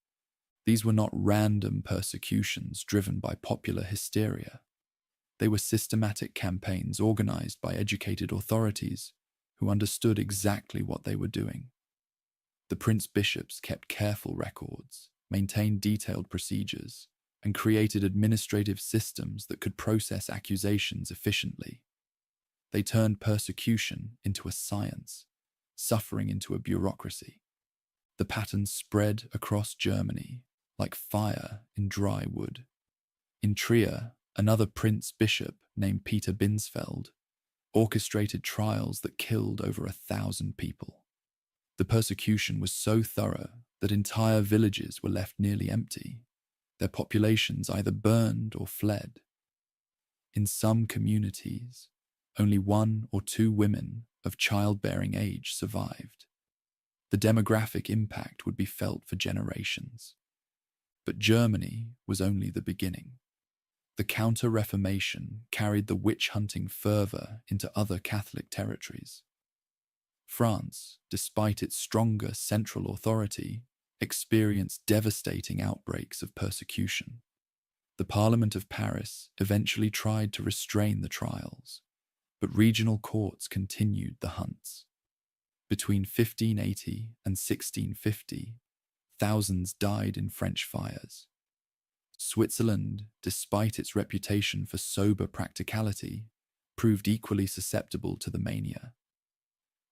These were not random persecutions driven by popular hysteria. They were systematic campaigns organized by educated authorities who understood exactly what they were doing. The prince-bishops kept careful records, maintained detailed procedures, and created administrative systems that could process accusations efficiently. They turned persecution into a science, suffering into a bureaucracy. The pattern spread across Germany like fire in dry wood. In Trier, another prince-bishop named Peter Binsfeld orchestrated trials that killed over 1,000 people. The persecution was so thorough that entire villages were left nearly empty, their populations either burned or fled. In some communities, only 1 or 2 women of childbearing age survived. The demographic impact would be felt for generations. But Germany was only the beginning. The Counter-Reformation carried the witch-hunting fervor into other Catholic territories. France, despite its stronger central authority, experienced devastating outbreaks of persecution. The Parliament of Paris eventually tried to restrain the trials, but regional courts continued the hunts. Between 1580 and 1650, thousands died in French fires. Switzerland, despite its reputation for sober practicality, proved equally susceptible to the mania.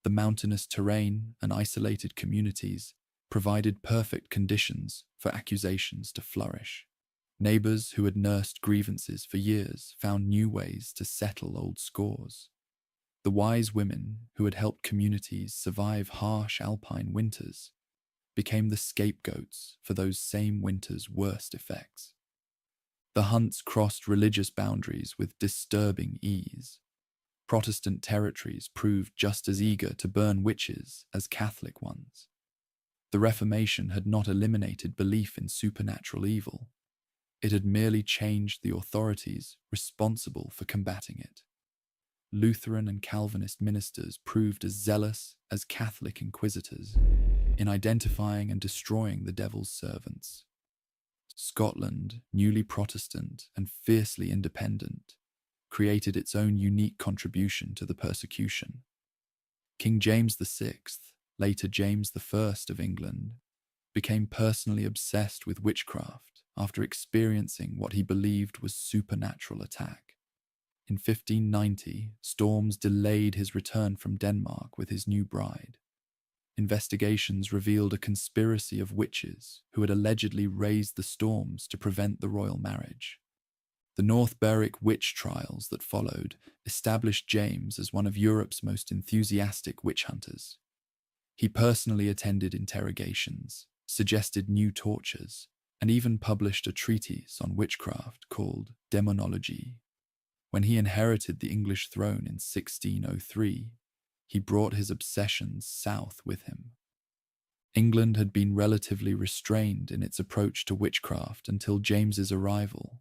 The mountainous terrain and isolated communities provided perfect conditions for accusations to flourish. Neighbors who had nursed grievances for years found new ways to settle old scores. The wise women who had helped communities survive harsh alpine winters became the scapegoats for those same winters' worst effects. The hunts crossed religious boundaries with disturbing ease. Protestant territories proved just as eager to burn witches as Catholic ones. The Reformation had not eliminated belief in supernatural evil. It had merely changed the authorities responsible for combating it. Lutheran and Calvinist ministers proved as zealous as Catholic inquisitors. in identifying and destroying the devil's servants. Scotland, newly Protestant and fiercely independent, created its own unique contribution to the persecution. King James VI, later James I of England, became personally obsessed with witchcraft after experiencing what he believed was supernatural attack. In 1590, storms delayed his return from Denmark with his new bride. Investigations revealed a conspiracy of witches who had allegedly raised the storms to prevent the royal marriage. The North Berwick witch trials that followed established James as one of Europe's most enthusiastic witch hunters. He personally attended interrogations, suggested new tortures, and even published a treatise on witchcraft called Demonology. When he inherited the English throne in 1603, he brought his obsessions south with him. England had been relatively restrained in its approach to witchcraft until James's arrival.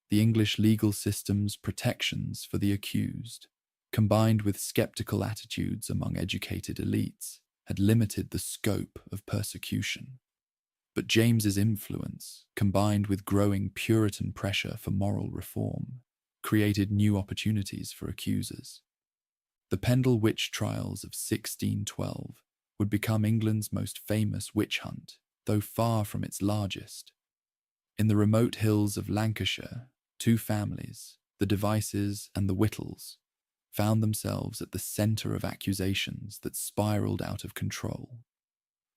The English legal system's protections for the accused, combined with skeptical attitudes among educated elites, had limited the scope of persecution. But James's influence, combined with growing Puritan pressure for moral reform, created new opportunities for accusers. The Pendle witch trials of 1612 would become England's most famous witch hunt, though far from its largest. In the remote hills of Lancashire, two families, the Devices and the Whittles, found themselves at the centre of accusations that spiralled out of control.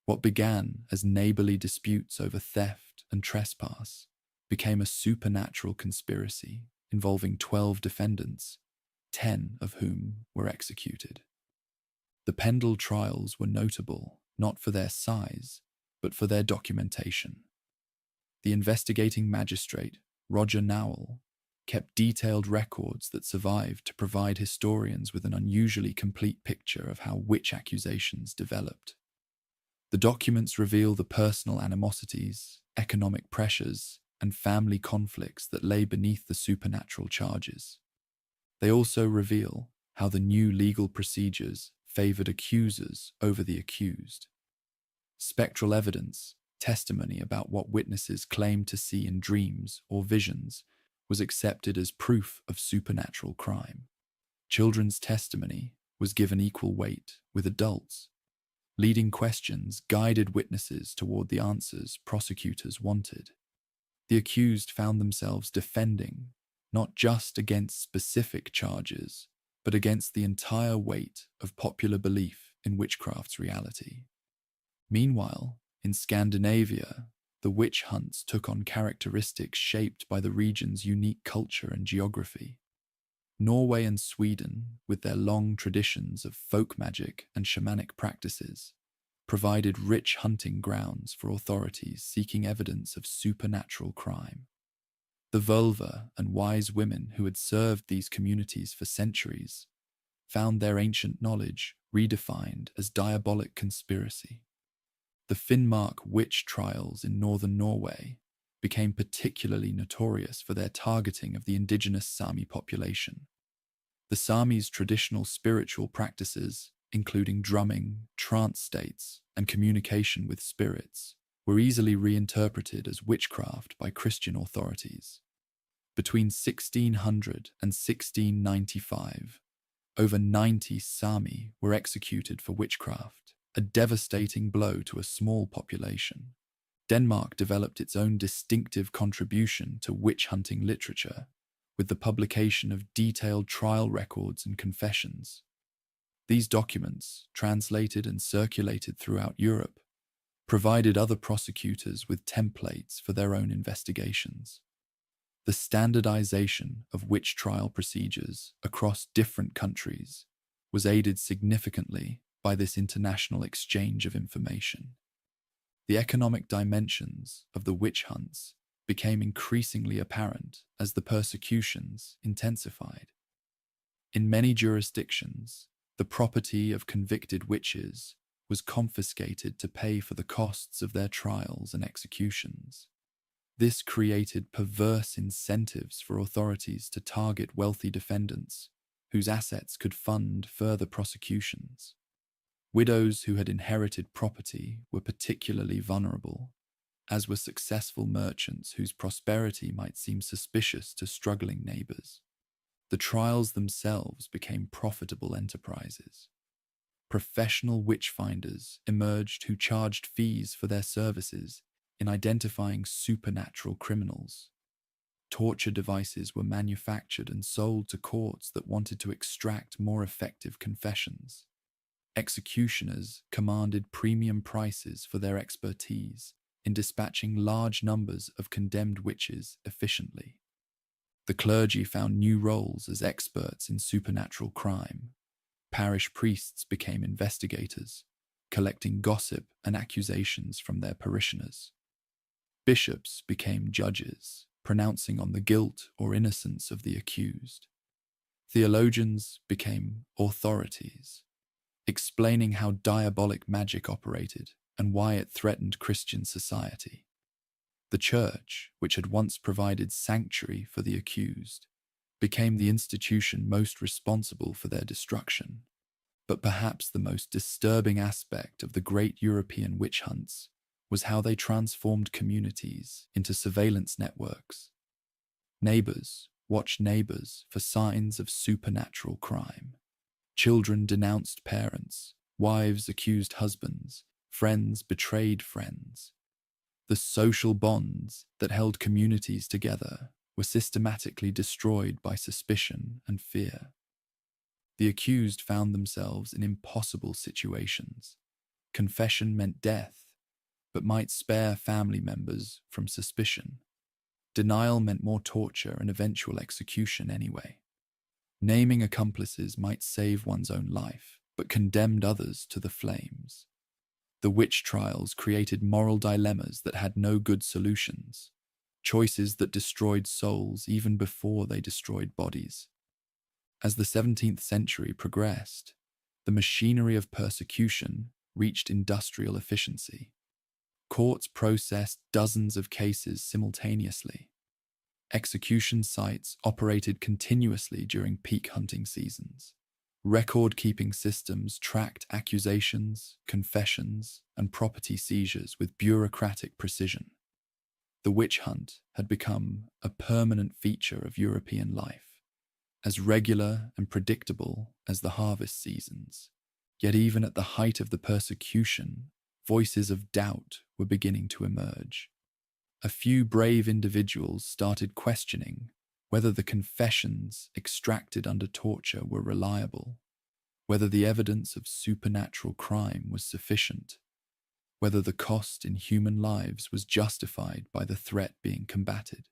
What began as neighbourly disputes over theft and trespass became a supernatural conspiracy involving 12 defendants, 10 of whom were executed. The Pendle trials were notable not for their size, but for their documentation. The investigating magistrate, Roger Nowell, kept detailed records that survived to provide historians with an unusually complete picture of how witch accusations developed. The documents reveal the personal animosities, economic pressures, and family conflicts that lay beneath the supernatural charges. They also reveal how the new legal procedures favoured accusers over the accused. Spectral evidence, testimony about what witnesses claimed to see in dreams or visions, was accepted as proof of supernatural crime. Children's testimony was given equal weight with adults. Leading questions guided witnesses toward the answers prosecutors wanted. The accused found themselves defending not just against specific charges, but against the entire weight of popular belief in witchcraft's reality. Meanwhile, in Scandinavia, the witch hunts took on characteristics shaped by the region's unique culture and geography. Norway and Sweden, with their long traditions of folk magic and shamanic practices, provided rich hunting grounds for authorities seeking evidence of supernatural crime. The vulva and wise women who had served these communities for centuries found their ancient knowledge redefined as diabolic conspiracy. The Finnmark witch trials in northern Norway became particularly notorious for their targeting of the indigenous Sami population. The Sami's traditional spiritual practices, including drumming, trance states, and communication with spirits, were easily reinterpreted as witchcraft by Christian authorities. Between 1600 and 1695, over 90 Sami were executed for witchcraft, a devastating blow to a small population. Denmark developed its own distinctive contribution to witch-hunting literature, with the publication of detailed trial records and confessions. These documents, translated and circulated throughout Europe, provided other prosecutors with templates for their own investigations. The standardization of witch trial procedures across different countries was aided significantly by this international exchange of information. The economic dimensions of the witch hunts became increasingly apparent as the persecutions intensified. In many jurisdictions, the property of convicted witches was confiscated to pay for the costs of their trials and executions. This created perverse incentives for authorities to target wealthy defendants whose assets could fund further prosecutions. Widows who had inherited property were particularly vulnerable, as were successful merchants whose prosperity might seem suspicious to struggling neighbors. The trials themselves became profitable enterprises. Professional witch-finders emerged who charged fees for their services in identifying supernatural criminals. Torture devices were manufactured and sold to courts that wanted to extract more effective confessions. Executioners commanded premium prices for their expertise in dispatching large numbers of condemned witches efficiently. The clergy found new roles as experts in supernatural crime. Parish priests became investigators, collecting gossip and accusations from their parishioners. Bishops became judges, pronouncing on the guilt or innocence of the accused. Theologians became authorities, explaining how diabolic magic operated and why it threatened Christian society. The church, which had once provided sanctuary for the accused, became the institution most responsible for their destruction. But perhaps the most disturbing aspect of the great European witch hunts was how they transformed communities into surveillance networks. Neighbors watched neighbors for signs of supernatural crime. Children denounced parents, wives accused husbands, friends betrayed friends. The social bonds that held communities together were systematically destroyed by suspicion and fear. The accused found themselves in impossible situations. Confession meant death, but might spare family members from suspicion. Denial meant more torture and eventual execution anyway. Naming accomplices might save one's own life, but condemned others to the flames. The witch trials created moral dilemmas that had no good solutions, choices that destroyed souls even before they destroyed bodies. As the 17th century progressed, the machinery of persecution reached industrial efficiency. Courts processed dozens of cases simultaneously. Execution sites operated continuously during peak hunting seasons. Record-keeping systems tracked accusations, confessions, and property seizures with bureaucratic precision. The witch hunt had become a permanent feature of European life, as regular and predictable as the harvest seasons. Yet even at the height of the persecution, voices of doubt were beginning to emerge. A few brave individuals started questioning whether the confessions extracted under torture were reliable, whether the evidence of supernatural crime was sufficient, whether the cost in human lives was justified by the threat being combated.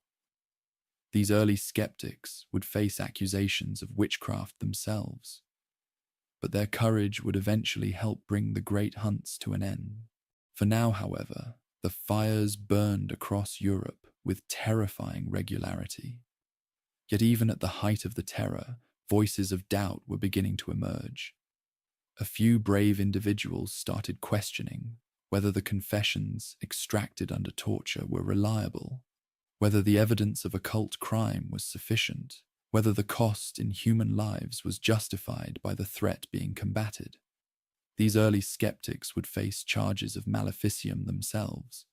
These early skeptics would face accusations of witchcraft themselves, but their courage would eventually help bring the great hunts to an end. For now, however, the fires burned across Europe with terrifying regularity. Yet even at the height of the terror, voices of doubt were beginning to emerge. A few brave individuals started questioning whether the confessions extracted under torture were reliable, whether the evidence of occult crime was sufficient, whether the cost in human lives was justified by the threat being combated. These early skeptics would face charges of maleficium themselves,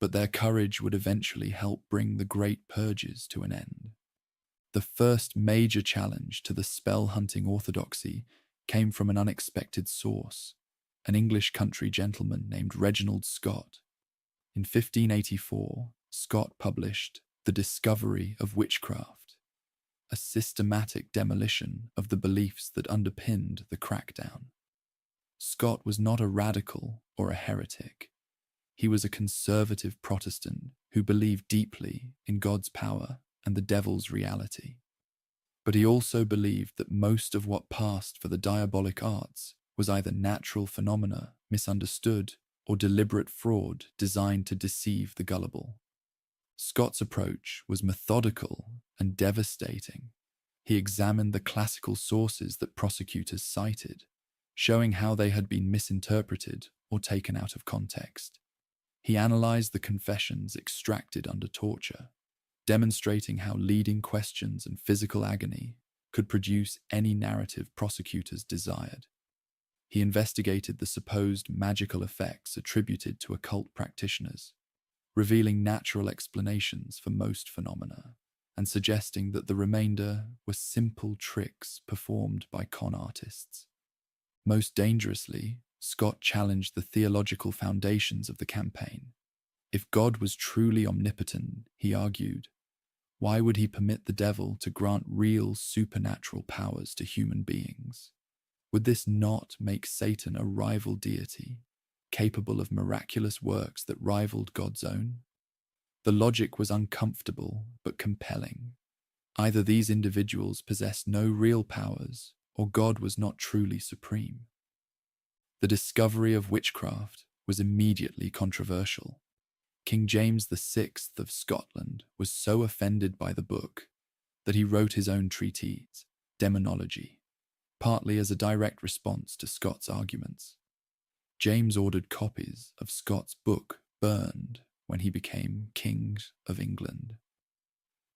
but their courage would eventually help bring the great purges to an end. The first major challenge to the spell-hunting orthodoxy came from an unexpected source, an English country gentleman named Reginald Scot. In 1584, Scott published The Discovery of Witchcraft, a systematic demolition of the beliefs that underpinned the crackdown. Scott was not a radical or a heretic. He was a conservative Protestant who believed deeply in God's power and the devil's reality. But he also believed that most of what passed for the diabolic arts was either natural phenomena misunderstood or deliberate fraud designed to deceive the gullible. Scott's approach was methodical and devastating. He examined the classical sources that prosecutors cited, showing how they had been misinterpreted or taken out of context. He analyzed the confessions extracted under torture, demonstrating how leading questions and physical agony could produce any narrative prosecutors desired. He investigated the supposed magical effects attributed to occult practitioners, revealing natural explanations for most phenomena, and suggesting that the remainder were simple tricks performed by con artists. Most dangerously, Scott challenged the theological foundations of the campaign. If God was truly omnipotent, he argued, why would he permit the devil to grant real supernatural powers to human beings? Would this not make Satan a rival deity, capable of miraculous works that rivaled God's own? The logic was uncomfortable but compelling. Either these individuals possessed no real powers, or God was not truly supreme. The discovery of witchcraft was immediately controversial. King James VI of Scotland was so offended by the book that he wrote his own treatise, Demonology, partly as a direct response to Scott's arguments. James ordered copies of Scott's book burned when he became King of England.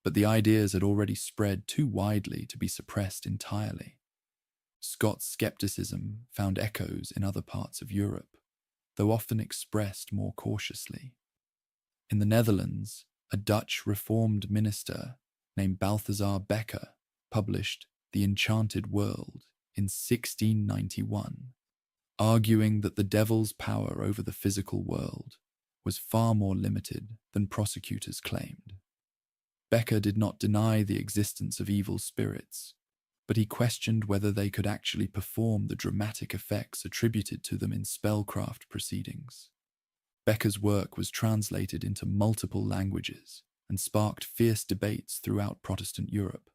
But the ideas had already spread too widely to be suppressed entirely. Scott's skepticism found echoes in other parts of Europe, though often expressed more cautiously. In the Netherlands, a Dutch Reformed minister named Balthazar Bekker published The Enchanted World in 1691, arguing that the devil's power over the physical world was far more limited than prosecutors claimed. Bekker did not deny the existence of evil spirits, but he questioned whether they could actually perform the dramatic effects attributed to them in spellcraft proceedings. Becker's work was translated into multiple languages and sparked fierce debates throughout Protestant Europe.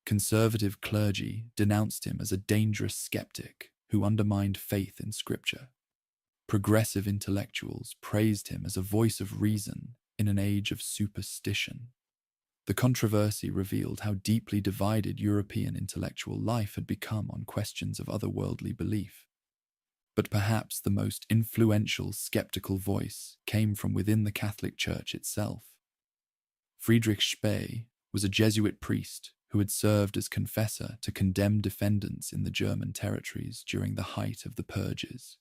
Conservative clergy denounced him as a dangerous skeptic who undermined faith in Scripture. Progressive intellectuals praised him as a voice of reason in an age of superstition. The controversy revealed how deeply divided European intellectual life had become on questions of otherworldly belief. But perhaps the most influential skeptical voice came from within the Catholic Church itself. Friedrich Spee was a Jesuit priest who had served as confessor to condemned defendants in the German territories during the height of the purges.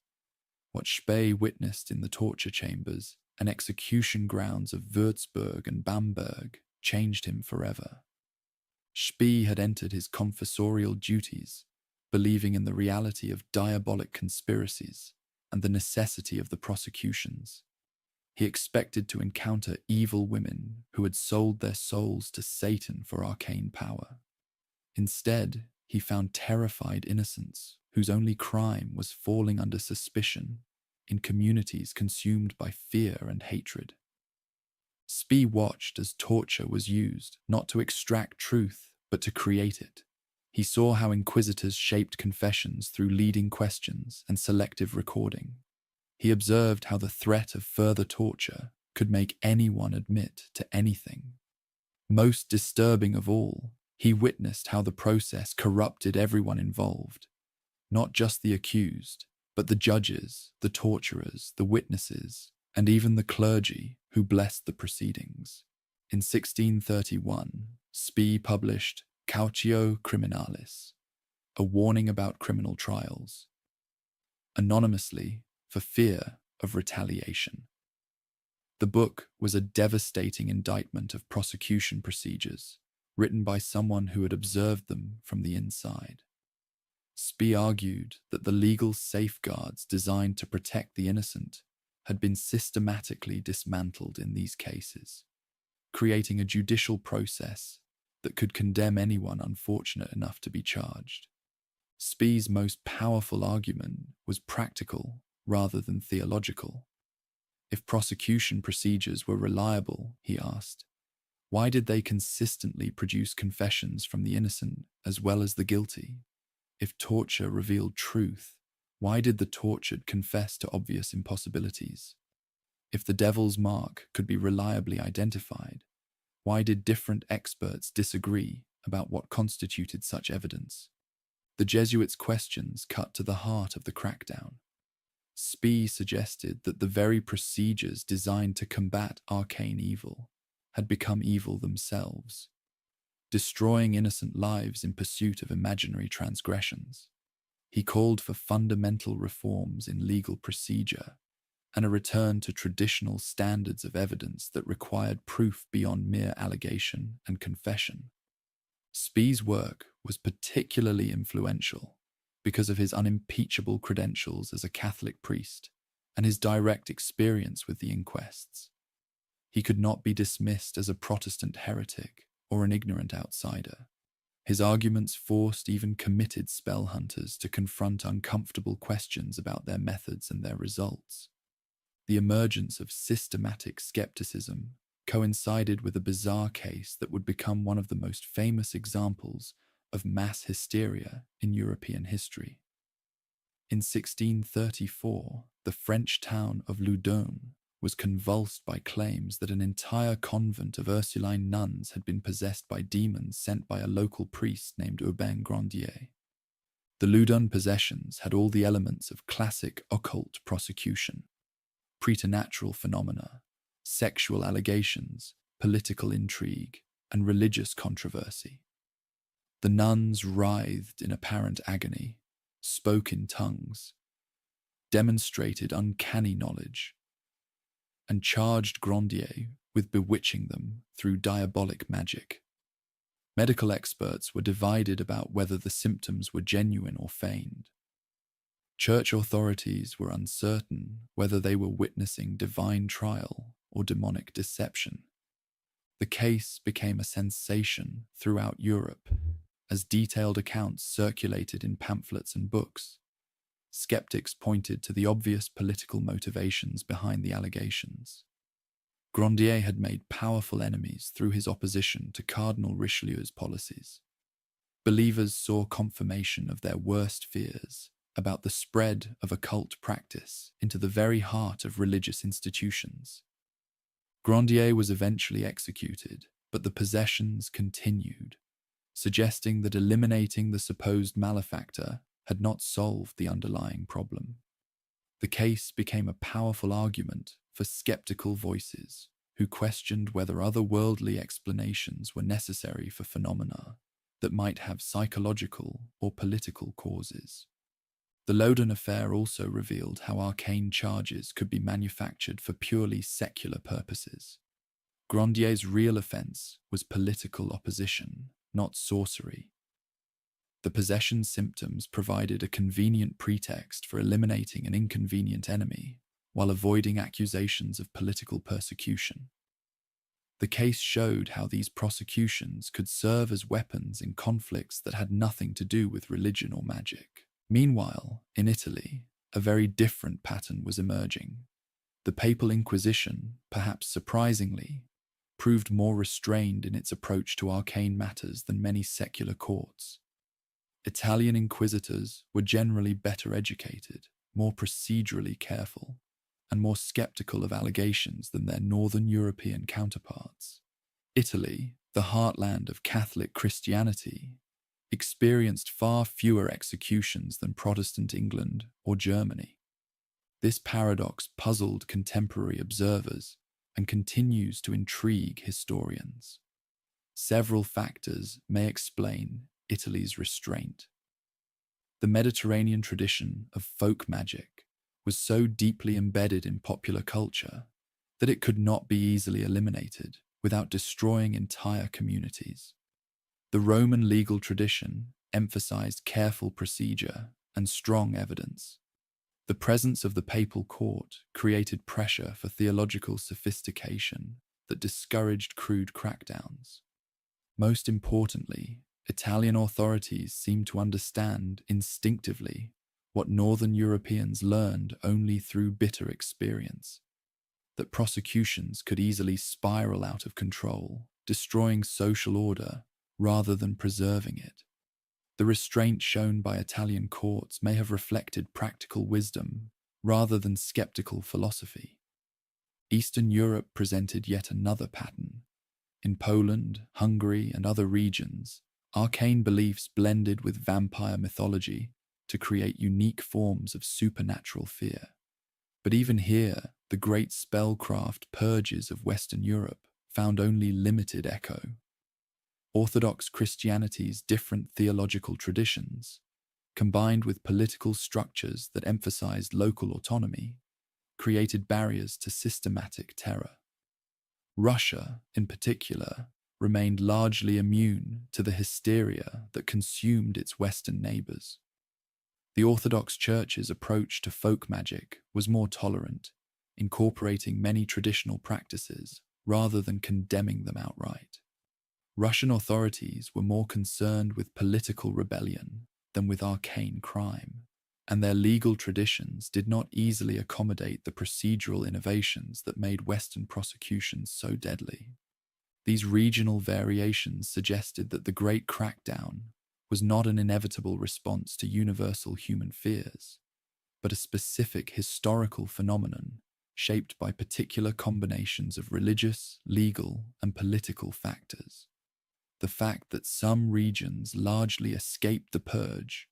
What Spee witnessed in the torture chambers and execution grounds of Würzburg and Bamberg changed him forever. Spee had entered his confessorial duties believing in the reality of diabolic conspiracies and the necessity of the prosecutions. He expected to encounter evil women who had sold their souls to Satan for arcane power. Instead, he found terrified innocents whose only crime was falling under suspicion in communities consumed by fear and hatred. Spee watched as torture was used not to extract truth, but to create it. He saw how inquisitors shaped confessions through leading questions and selective recording. He observed how the threat of further torture could make anyone admit to anything. Most disturbing of all, he witnessed how the process corrupted everyone involved, not just the accused, but the judges, the torturers, the witnesses, and even the clergy who blessed the proceedings. In 1631, Spee published Cautio Criminalis, a warning about criminal trials, anonymously for fear of retaliation. The book was a devastating indictment of prosecution procedures, written by someone who had observed them from the inside. Spee argued that the legal safeguards designed to protect the innocent had been systematically dismantled in these cases, creating a judicial process that could condemn anyone unfortunate enough to be charged. Spee's most powerful argument was practical rather than theological. If prosecution procedures were reliable, he asked, why did they consistently produce confessions from the innocent as well as the guilty? If torture revealed truth, why did the tortured confess to obvious impossibilities? If the devil's mark could be reliably identified, why did different experts disagree about what constituted such evidence? The Jesuits' questions cut to the heart of the crackdown. Spee suggested that the very procedures designed to combat arcane evil had become evil themselves, destroying innocent lives in pursuit of imaginary transgressions. He called for fundamental reforms in legal procedure and a return to traditional standards of evidence that required proof beyond mere allegation and confession. Spee's work was particularly influential because of his unimpeachable credentials as a Catholic priest and his direct experience with the inquests. He could not be dismissed as a Protestant heretic or an ignorant outsider. His arguments forced even committed spell hunters to confront uncomfortable questions about their methods and their results. The emergence of systematic skepticism coincided with a bizarre case that would become one of the most famous examples of mass hysteria in European history. In 1634, the French town of Loudun was convulsed by claims that an entire convent of Ursuline nuns had been possessed by demons sent by a local priest named Urbain Grandier. The Loudun possessions had all the elements of classic occult prosecution: preternatural phenomena, sexual allegations, political intrigue, and religious controversy. The nuns writhed in apparent agony, spoke in tongues, demonstrated uncanny knowledge, and charged Grandier with bewitching them through diabolic magic. Medical experts were divided about whether the symptoms were genuine or feigned. Church authorities were uncertain whether they were witnessing divine trial or demonic deception. The case became a sensation throughout Europe as detailed accounts circulated in pamphlets and books. Skeptics pointed to the obvious political motivations behind the allegations. Grandier had made powerful enemies through his opposition to Cardinal Richelieu's policies. Believers saw confirmation of their worst fears about the spread of occult practice into the very heart of religious institutions. Grandier was eventually executed, but the possessions continued, suggesting that eliminating the supposed malefactor had not solved the underlying problem. The case became a powerful argument for skeptical voices who questioned whether otherworldly explanations were necessary for phenomena that might have psychological or political causes. The Loudun affair also revealed how arcane charges could be manufactured for purely secular purposes. Grandier's real offense was political opposition, not sorcery. The possession symptoms provided a convenient pretext for eliminating an inconvenient enemy while avoiding accusations of political persecution. The case showed how these prosecutions could serve as weapons in conflicts that had nothing to do with religion or magic. Meanwhile, in Italy, a very different pattern was emerging. The Papal Inquisition, perhaps surprisingly, proved more restrained in its approach to arcane matters than many secular courts. Italian inquisitors were generally better educated, more procedurally careful, and more skeptical of allegations than their northern European counterparts. Italy, the heartland of Catholic Christianity, experienced far fewer executions than Protestant England or Germany. This paradox puzzled contemporary observers and continues to intrigue historians. Several factors may explain Italy's restraint. The Mediterranean tradition of folk magic was so deeply embedded in popular culture that it could not be easily eliminated without destroying entire communities. The Roman legal tradition emphasized careful procedure and strong evidence. The presence of the papal court created pressure for theological sophistication that discouraged crude crackdowns. Most importantly, Italian authorities seemed to understand instinctively what Northern Europeans learned only through bitter experience: that prosecutions could easily spiral out of control, destroying social order rather than preserving it. The restraint shown by Italian courts may have reflected practical wisdom rather than skeptical philosophy. Eastern Europe presented yet another pattern. In Poland, Hungary, and other regions, arcane beliefs blended with vampire mythology to create unique forms of supernatural fear. But even here, the great spellcraft purges of Western Europe found only limited echo. Orthodox Christianity's different theological traditions, combined with political structures that emphasized local autonomy, created barriers to systematic terror. Russia, in particular, remained largely immune to the hysteria that consumed its Western neighbors. The Orthodox Church's approach to folk magic was more tolerant, incorporating many traditional practices rather than condemning them outright. Russian authorities were more concerned with political rebellion than with arcane crime, and their legal traditions did not easily accommodate the procedural innovations that made Western prosecutions so deadly. These regional variations suggested that the Great Crackdown was not an inevitable response to universal human fears, but a specific historical phenomenon shaped by particular combinations of religious, legal, and political factors. The fact that some regions largely escaped the purge,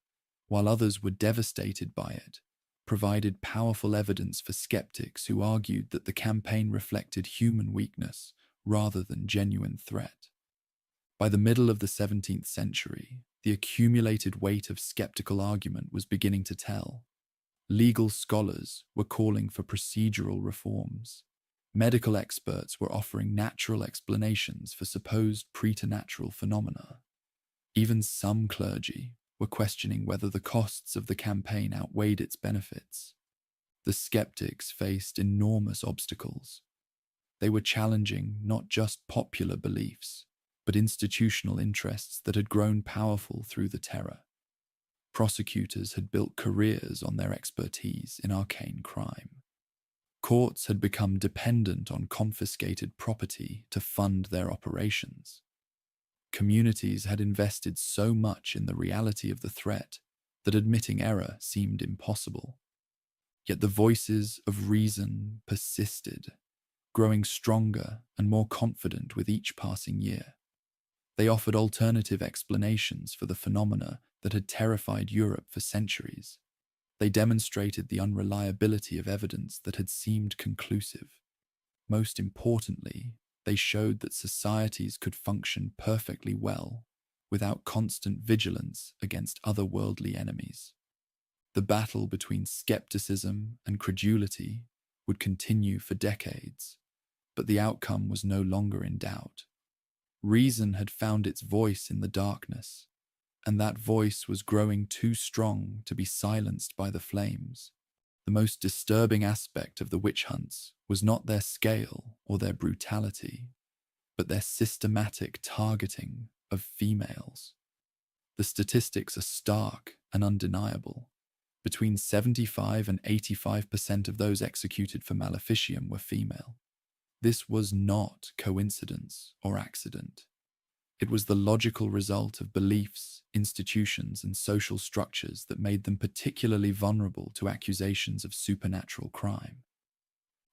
while others were devastated by it, provided powerful evidence for skeptics who argued that the campaign reflected human weakness rather than genuine threat. By the middle of the 17th century, the accumulated weight of skeptical argument was beginning to tell. Legal scholars were calling for procedural reforms. Medical experts were offering natural explanations for supposed preternatural phenomena. Even some clergy were questioning whether the costs of the campaign outweighed its benefits. The skeptics faced enormous obstacles. They were challenging not just popular beliefs, but institutional interests that had grown powerful through the terror. Prosecutors had built careers on their expertise in arcane crime. Courts had become dependent on confiscated property to fund their operations. Communities had invested so much in the reality of the threat that admitting error seemed impossible. Yet the voices of reason persisted, growing stronger and more confident with each passing year. They offered alternative explanations for the phenomena that had terrified Europe for centuries. They demonstrated the unreliability of evidence that had seemed conclusive. Most importantly, they showed that societies could function perfectly well without constant vigilance against otherworldly enemies. The battle between skepticism and credulity would continue for decades, but the outcome was no longer in doubt. Reason had found its voice in the darkness, and that voice was growing too strong to be silenced by the flames. The most disturbing aspect of the witch hunts was not their scale or their brutality, but their systematic targeting of females. The statistics are stark and undeniable. Between 75 and 85% of those executed for maleficium were female. This was not coincidence or accident. It was the logical result of beliefs, institutions, and social structures that made them particularly vulnerable to accusations of supernatural crime.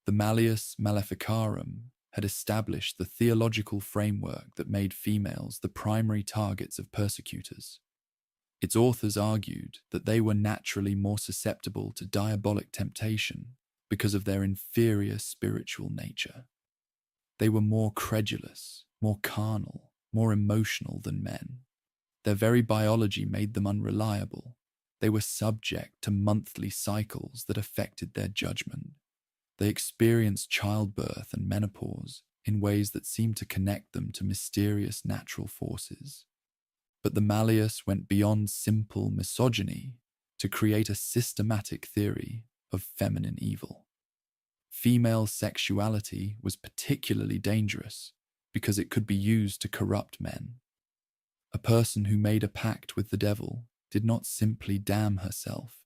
The Malleus Maleficarum had established the theological framework that made females the primary targets of persecutors. Its authors argued that they were naturally more susceptible to diabolic temptation because of their inferior spiritual nature. They were more credulous, more carnal, more emotional than men. Their very biology made them unreliable. They were subject to monthly cycles that affected their judgment. They experienced childbirth and menopause in ways that seemed to connect them to mysterious natural forces. But the Malleus went beyond simple misogyny to create a systematic theory of feminine evil. Female sexuality was particularly dangerous because it could be used to corrupt men. A person who made a pact with the devil did not simply damn herself.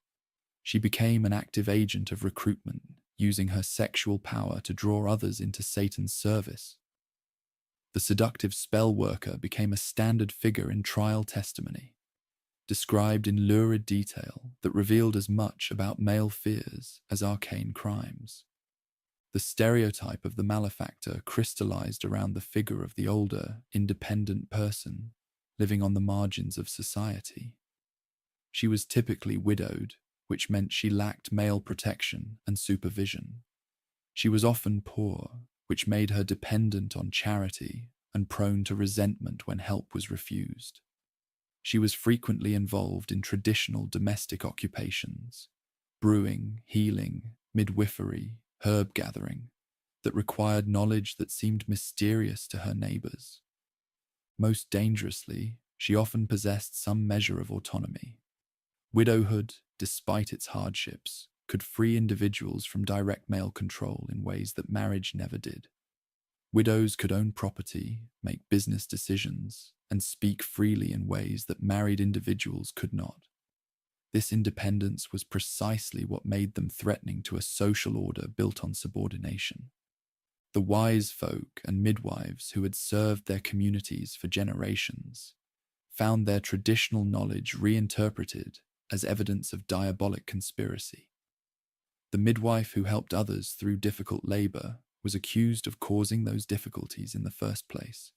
She became an active agent of recruitment, using her sexual power to draw others into Satan's service. The seductive spell worker became a standard figure in trial testimony, described in lurid detail that revealed as much about male fears as arcane crimes. The stereotype of the malefactor crystallized around the figure of the older, independent person living on the margins of society. She was typically widowed, which meant she lacked male protection and supervision. She was often poor, which made her dependent on charity and prone to resentment when help was refused. She was frequently involved in traditional domestic occupations, brewing, healing, midwifery, herb gathering, that required knowledge that seemed mysterious to her neighbors. Most dangerously, she often possessed some measure of autonomy. Widowhood, despite its hardships, could free individuals from direct male control in ways that marriage never did. Widows could own property, make business decisions, and speak freely in ways that married individuals could not. This independence was precisely what made them threatening to a social order built on subordination. The wise folk and midwives who had served their communities for generations found their traditional knowledge reinterpreted as evidence of diabolic conspiracy. The midwife who helped others through difficult labor was accused of causing those difficulties in the first place.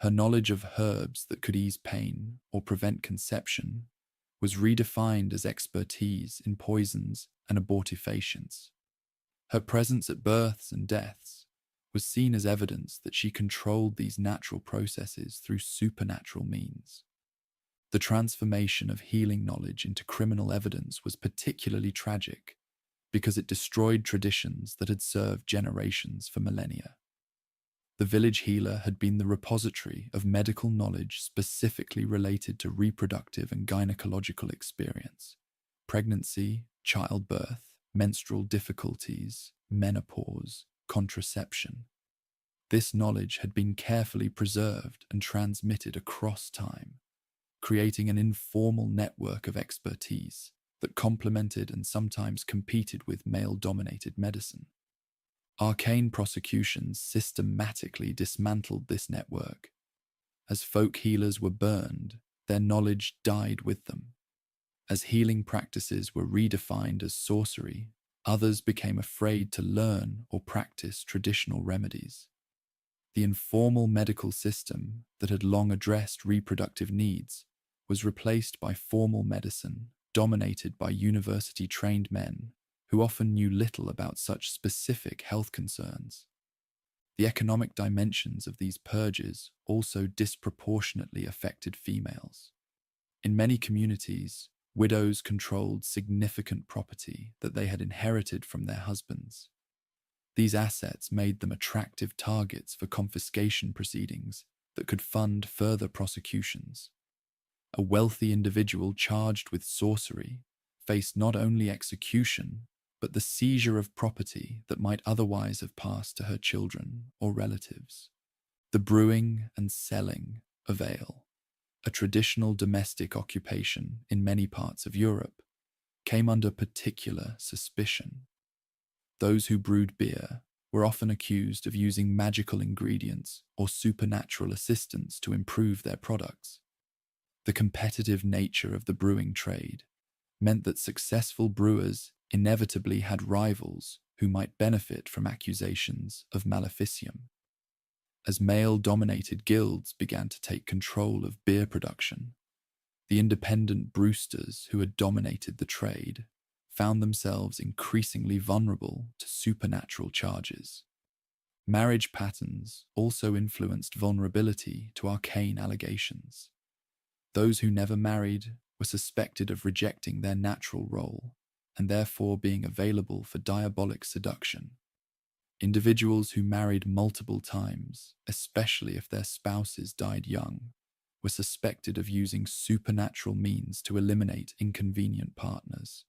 Her knowledge of herbs that could ease pain or prevent conception was redefined as expertise in poisons and abortifacients. Her presence at births and deaths was seen as evidence that she controlled these natural processes through supernatural means. The transformation of healing knowledge into criminal evidence was particularly tragic because it destroyed traditions that had served generations for millennia. The village healer had been the repository of medical knowledge specifically related to reproductive and gynecological experience, pregnancy, childbirth, menstrual difficulties, menopause, contraception. This knowledge had been carefully preserved and transmitted across time, creating an informal network of expertise that complemented and sometimes competed with male-dominated medicine. Arcane prosecutions systematically dismantled this network. As folk healers were burned, their knowledge died with them. As healing practices were redefined as sorcery, others became afraid to learn or practice traditional remedies. The informal medical system that had long addressed reproductive needs was replaced by formal medicine dominated by university-trained men who often knew little about such specific health concerns. The economic dimensions of these purges also disproportionately affected females. In many communities, widows controlled significant property that they had inherited from their husbands. These assets made them attractive targets for confiscation proceedings that could fund further prosecutions. A wealthy individual charged with sorcery faced not only execution, but the seizure of property that might otherwise have passed to her children or relatives. The brewing and selling of ale, a traditional domestic occupation in many parts of Europe, came under particular suspicion. Those who brewed beer were often accused of using magical ingredients or supernatural assistance to improve their products. The competitive nature of the brewing trade meant that successful brewers inevitably had rivals who might benefit from accusations of maleficium. As male-dominated guilds began to take control of beer production, the independent brewsters who had dominated the trade found themselves increasingly vulnerable to supernatural charges. Marriage patterns also influenced vulnerability to arcane allegations. Those who never married were suspected of rejecting their natural role and therefore being available for diabolic seduction. Individuals who married multiple times, especially if their spouses died young, were suspected of using supernatural means to eliminate inconvenient partners.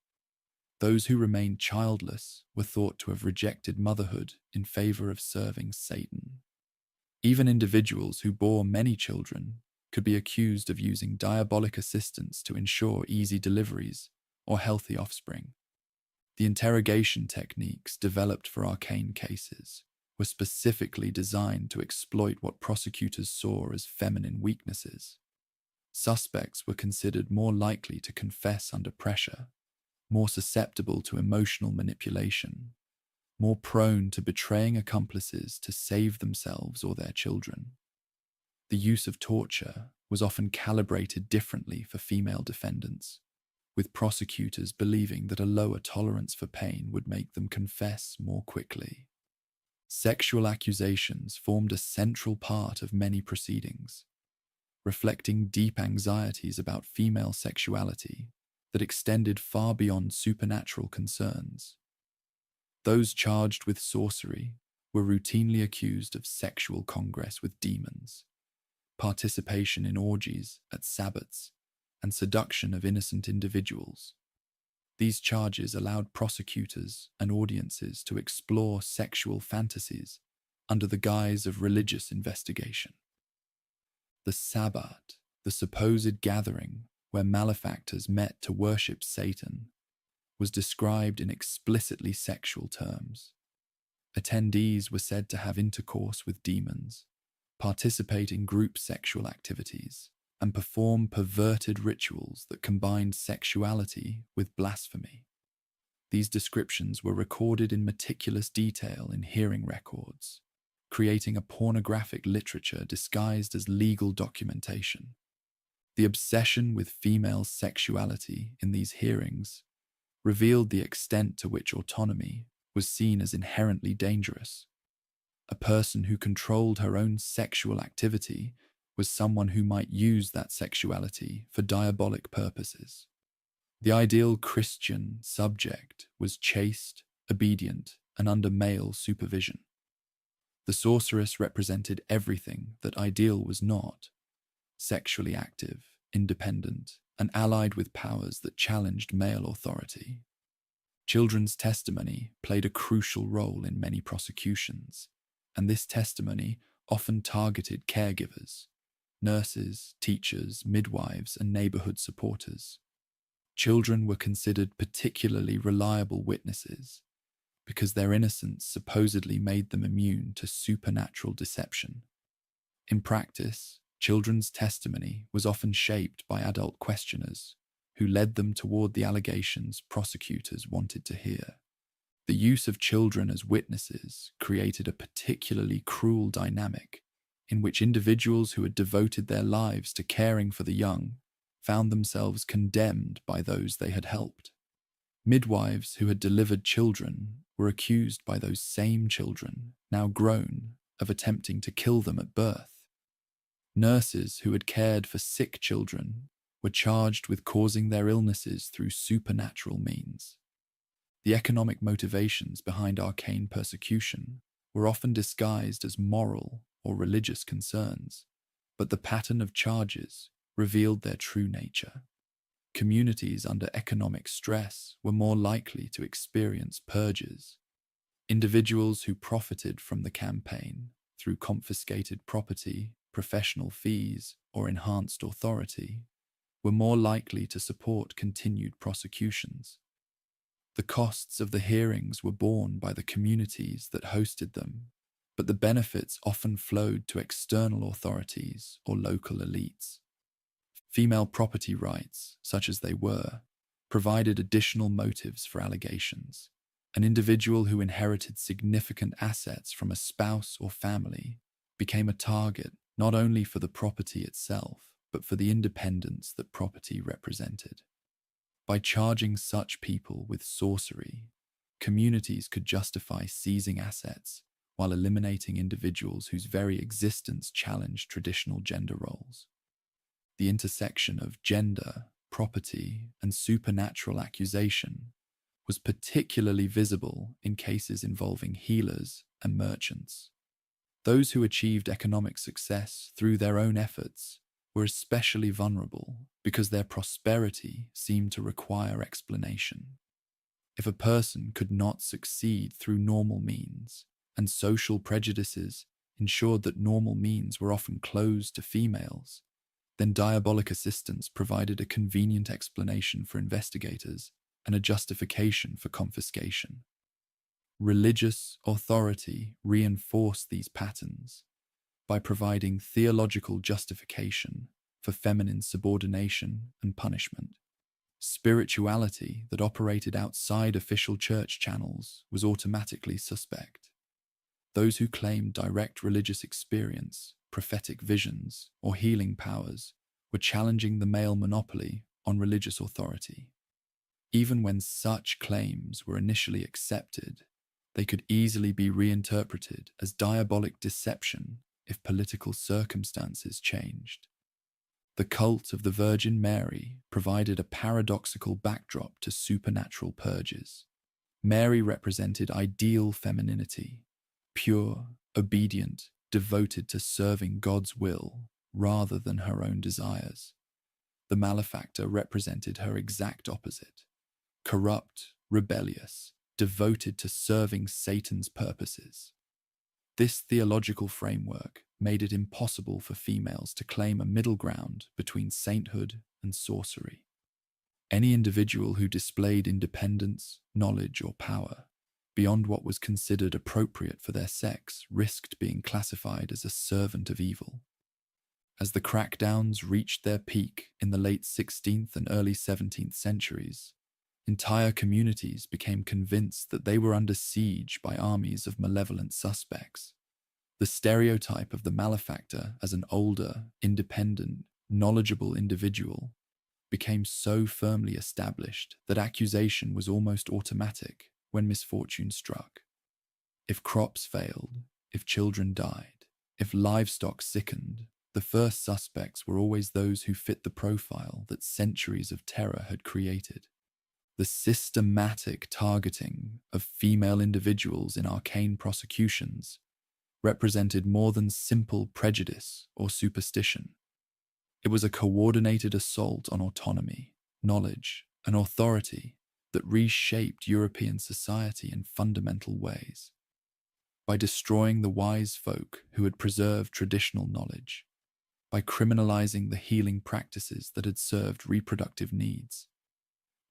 Those who remained childless were thought to have rejected motherhood in favor of serving Satan. Even individuals who bore many children could be accused of using diabolic assistance to ensure easy deliveries or healthy offspring. The interrogation techniques developed for arcane cases were specifically designed to exploit what prosecutors saw as feminine weaknesses. Suspects were considered more likely to confess under pressure, more susceptible to emotional manipulation, more prone to betraying accomplices to save themselves or their children. The use of torture was often calibrated differently for female defendants, with prosecutors believing that a lower tolerance for pain would make them confess more quickly. Sexual accusations formed a central part of many proceedings. reflecting deep anxieties about female sexuality that extended far beyond supernatural concerns. Those charged with sorcery were routinely accused of sexual congress with demons, participation in orgies at sabbats, and seduction of innocent individuals. These charges allowed prosecutors and audiences to explore sexual fantasies under the guise of religious investigation. The Sabbat, the supposed gathering where malefactors met to worship Satan, was described in explicitly sexual terms. Attendees were said to have intercourse with demons, participate in group sexual activities, and perform perverted rituals that combined sexuality with blasphemy. These descriptions were recorded in meticulous detail in hearing records, creating a pornographic literature disguised as legal documentation. The obsession with female sexuality in these hearings revealed the extent to which autonomy was seen as inherently dangerous. A person who controlled her own sexual activity was someone who might use that sexuality for diabolic purposes. The ideal Christian subject was chaste, obedient, and under male supervision. The sorceress represented everything that ideal was not: sexually active, independent, and allied with powers that challenged male authority. Children's testimony played a crucial role in many prosecutions, and this testimony often targeted caregivers, nurses, teachers, midwives, and neighborhood supporters. Children were considered particularly reliable witnesses because their innocence supposedly made them immune to supernatural deception. In practice, children's testimony was often shaped by adult questioners who led them toward the allegations prosecutors wanted to hear. The use of children as witnesses created a particularly cruel dynamic in which individuals who had devoted their lives to caring for the young found themselves condemned by those they had helped. Midwives who had delivered children were accused by those same children, now grown, of attempting to kill them at birth. Nurses who had cared for sick children were charged with causing their illnesses through supernatural means. The economic motivations behind arcane persecution were often disguised as moral or religious concerns, but the pattern of charges revealed their true nature. Communities under economic stress were more likely to experience purges. Individuals who profited from the campaign through confiscated property, professional fees, or enhanced authority were more likely to support continued prosecutions. The costs of the hearings were borne by the communities that hosted them, but the benefits often flowed to external authorities or local elites. Female property rights, such as they were, provided additional motives for allegations. An individual who inherited significant assets from a spouse or family became a target not only for the property itself, but for the independence that property represented. By charging such people with sorcery, communities could justify seizing assets while eliminating individuals whose very existence challenged traditional gender roles. The intersection of gender, property, and supernatural accusation was particularly visible in cases involving healers and merchants. Those who achieved economic success through their own efforts were especially vulnerable because their prosperity seemed to require explanation. If a person could not succeed through normal means, and social prejudices ensured that normal means were often closed to females, then diabolic assistance provided a convenient explanation for investigators and a justification for confiscation. Religious authority reinforced these patterns by providing theological justification for feminine subordination and punishment. Spirituality that operated outside official church channels was automatically suspect. Those who claimed direct religious experience, prophetic visions, or healing powers were challenging the male monopoly on religious authority. Even when such claims were initially accepted, they could easily be reinterpreted as diabolic deception if political circumstances changed. The cult of the Virgin Mary provided a paradoxical backdrop to supernatural purges. Mary represented ideal femininity, pure, obedient, devoted to serving God's will rather than her own desires. The malefactor represented her exact opposite, corrupt, rebellious, devoted to serving Satan's purposes. This theological framework made it impossible for females to claim a middle ground between sainthood and sorcery. Any individual who displayed independence, knowledge, or power beyond what was considered appropriate for their sex risked being classified as a servant of evil. As the crackdowns reached their peak in the late 16th and early 17th centuries, entire communities became convinced that they were under siege by armies of malevolent suspects. The stereotype of the malefactor as an older, independent, knowledgeable individual became so firmly established that accusation was almost automatic when misfortune struck. If crops failed, if children died, if livestock sickened, the first suspects were always those who fit the profile that centuries of terror had created. The systematic targeting of female individuals in arcane prosecutions represented more than simple prejudice or superstition. It was a coordinated assault on autonomy, knowledge, and authority that reshaped European society in fundamental ways. By destroying the wise folk who had preserved traditional knowledge, by criminalizing the healing practices that had served reproductive needs,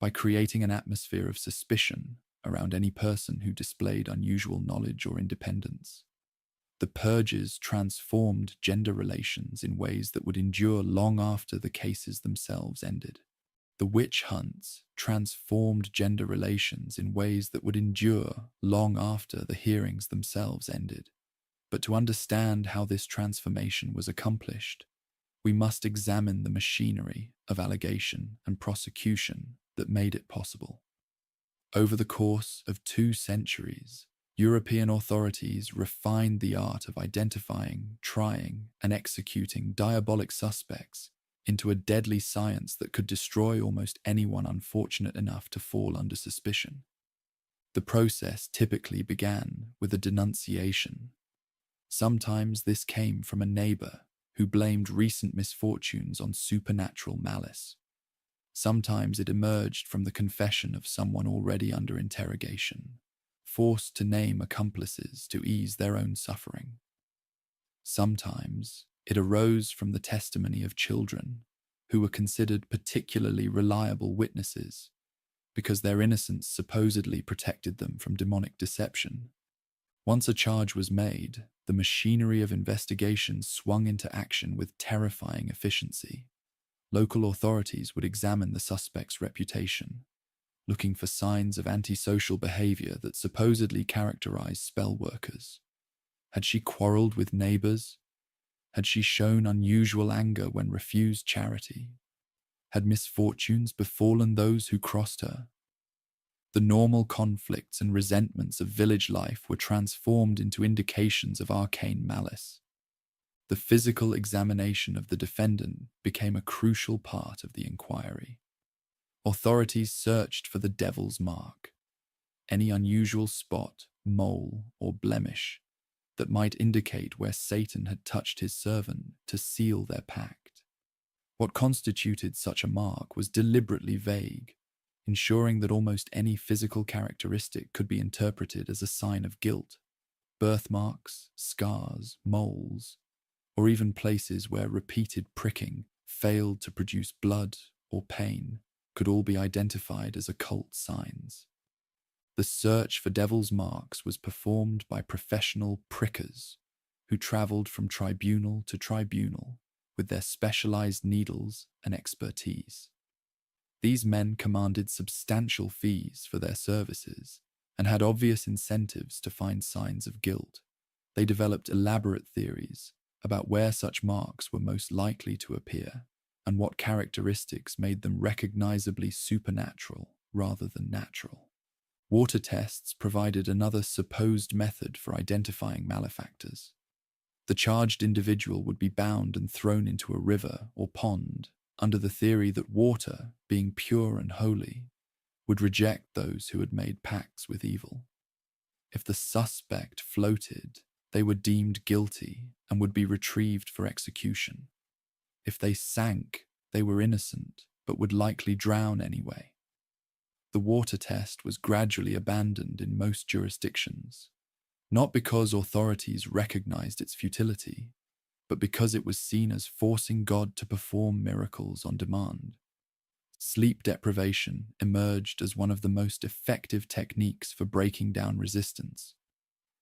by creating an atmosphere of suspicion around any person who displayed unusual knowledge or independence. The purges transformed gender relations in ways that would endure long after the cases themselves ended. The witch hunts transformed gender relations in ways that would endure long after the hearings themselves ended. But to understand how this transformation was accomplished, we must examine the machinery of allegation and prosecution that made it possible. Over the course of 2 centuries, European authorities refined the art of identifying, trying, and executing diabolic suspects into a deadly science that could destroy almost anyone unfortunate enough to fall under suspicion. The process typically began with a denunciation. Sometimes this came from a neighbor who blamed recent misfortunes on supernatural malice. Sometimes it emerged from the confession of someone already under interrogation, forced to name accomplices to ease their own suffering. Sometimes it arose from the testimony of children who were considered particularly reliable witnesses because their innocence supposedly protected them from demonic deception. Once a charge was made, the machinery of investigation swung into action with terrifying efficiency. Local authorities would examine the suspect's reputation, looking for signs of antisocial behavior that supposedly characterized spell workers. Had she quarreled with neighbors? Had she shown unusual anger when refused charity? Had misfortunes befallen those who crossed her? The normal conflicts and resentments of village life were transformed into indications of arcane malice. The physical examination of the defendant became a crucial part of the inquiry. Authorities searched for the devil's mark, any unusual spot, mole, or blemish that might indicate where Satan had touched his servant to seal their pact. What constituted such a mark was deliberately vague, ensuring that almost any physical characteristic could be interpreted as a sign of guilt. Birthmarks, scars, moles, or even places where repeated pricking failed to produce blood or pain could all be identified as occult signs. The search for devil's marks was performed by professional prickers who traveled from tribunal to tribunal with their specialized needles and expertise. These men commanded substantial fees for their services and had obvious incentives to find signs of guilt. They developed elaborate theories about where such marks were most likely to appear and what characteristics made them recognizably supernatural rather than natural. Water tests provided another supposed method for identifying malefactors. The charged individual would be bound and thrown into a river or pond under the theory that water, being pure and holy, would reject those who had made pacts with evil. If the suspect floated, they were deemed guilty and would be retrieved for execution. If they sank, they were innocent but would likely drown anyway. The water test was gradually abandoned in most jurisdictions, not because authorities recognized its futility, but because it was seen as forcing God to perform miracles on demand. Sleep deprivation emerged as one of the most effective techniques for breaking down resistance.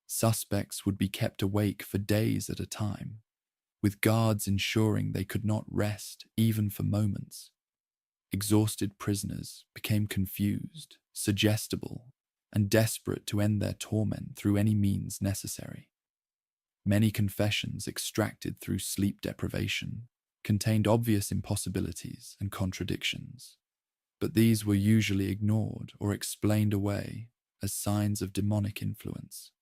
Suspects would be kept awake for days at a time, with guards ensuring they could not rest even for moments. Exhausted prisoners became confused, suggestible, and desperate to end their torment through any means necessary. Many confessions extracted through sleep deprivation contained obvious impossibilities and contradictions, but these were usually ignored or explained away as signs of demonic influence.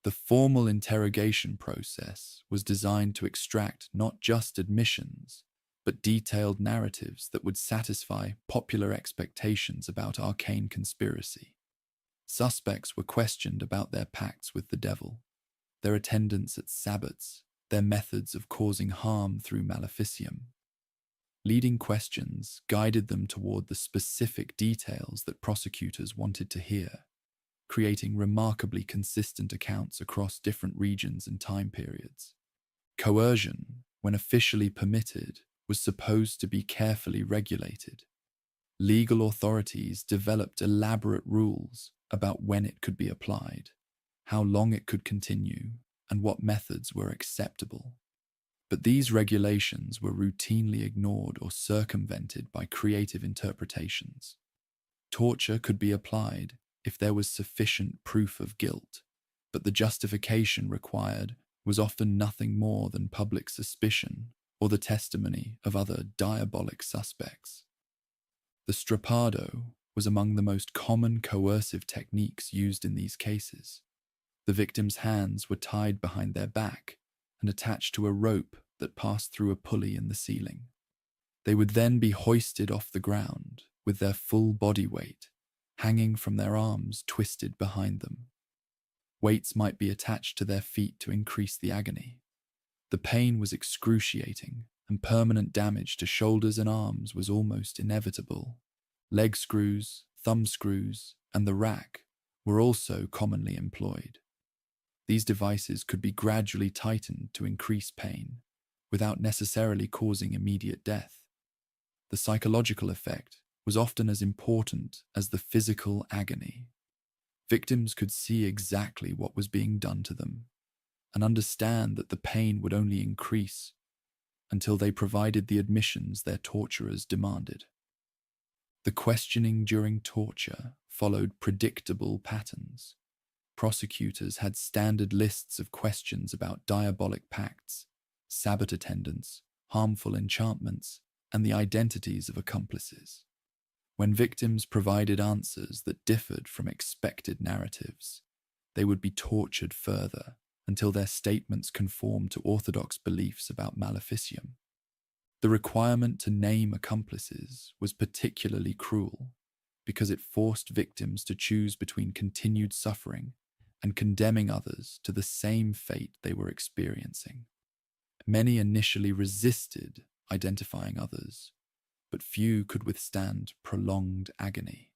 The formal interrogation process was designed to extract not just admissions, but detailed narratives that would satisfy popular expectations about arcane conspiracy. Suspects were questioned about their pacts with the devil, their attendance at sabbats, their methods of causing harm through maleficium. Leading questions guided them toward the specific details that prosecutors wanted to hear, creating remarkably consistent accounts across different regions and time periods. Coercion, when officially permitted, was supposed to be carefully regulated. Legal authorities developed elaborate rules about when it could be applied, how long it could continue, and what methods were acceptable. But these regulations were routinely ignored or circumvented by creative interpretations. Torture could be applied if there was sufficient proof of guilt, but the justification required was often nothing more than public suspicion or the testimony of other diabolic suspects. The strappado was among the most common coercive techniques used in these cases. The victim's hands were tied behind their back and attached to a rope that passed through a pulley in the ceiling. They would then be hoisted off the ground with their full body weight hanging from their arms twisted behind them. Weights might be attached to their feet to increase the agony. The pain was excruciating, and permanent damage to shoulders and arms was almost inevitable. Leg screws, thumb screws, and the rack were also commonly employed. These devices could be gradually tightened to increase pain, without necessarily causing immediate death. The psychological effect was often as important as the physical agony. Victims could see exactly what was being done to them and understand that the pain would only increase until they provided the admissions their torturers demanded. The questioning during torture followed predictable patterns. Prosecutors had standard lists of questions about diabolic pacts, sabbat attendance, harmful enchantments, and the identities of accomplices. When victims provided answers that differed from expected narratives, they would be tortured further until their statements conformed to orthodox beliefs about maleficium. The requirement to name accomplices was particularly cruel because it forced victims to choose between continued suffering and condemning others to the same fate they were experiencing. Many initially resisted identifying others, but few could withstand prolonged agony.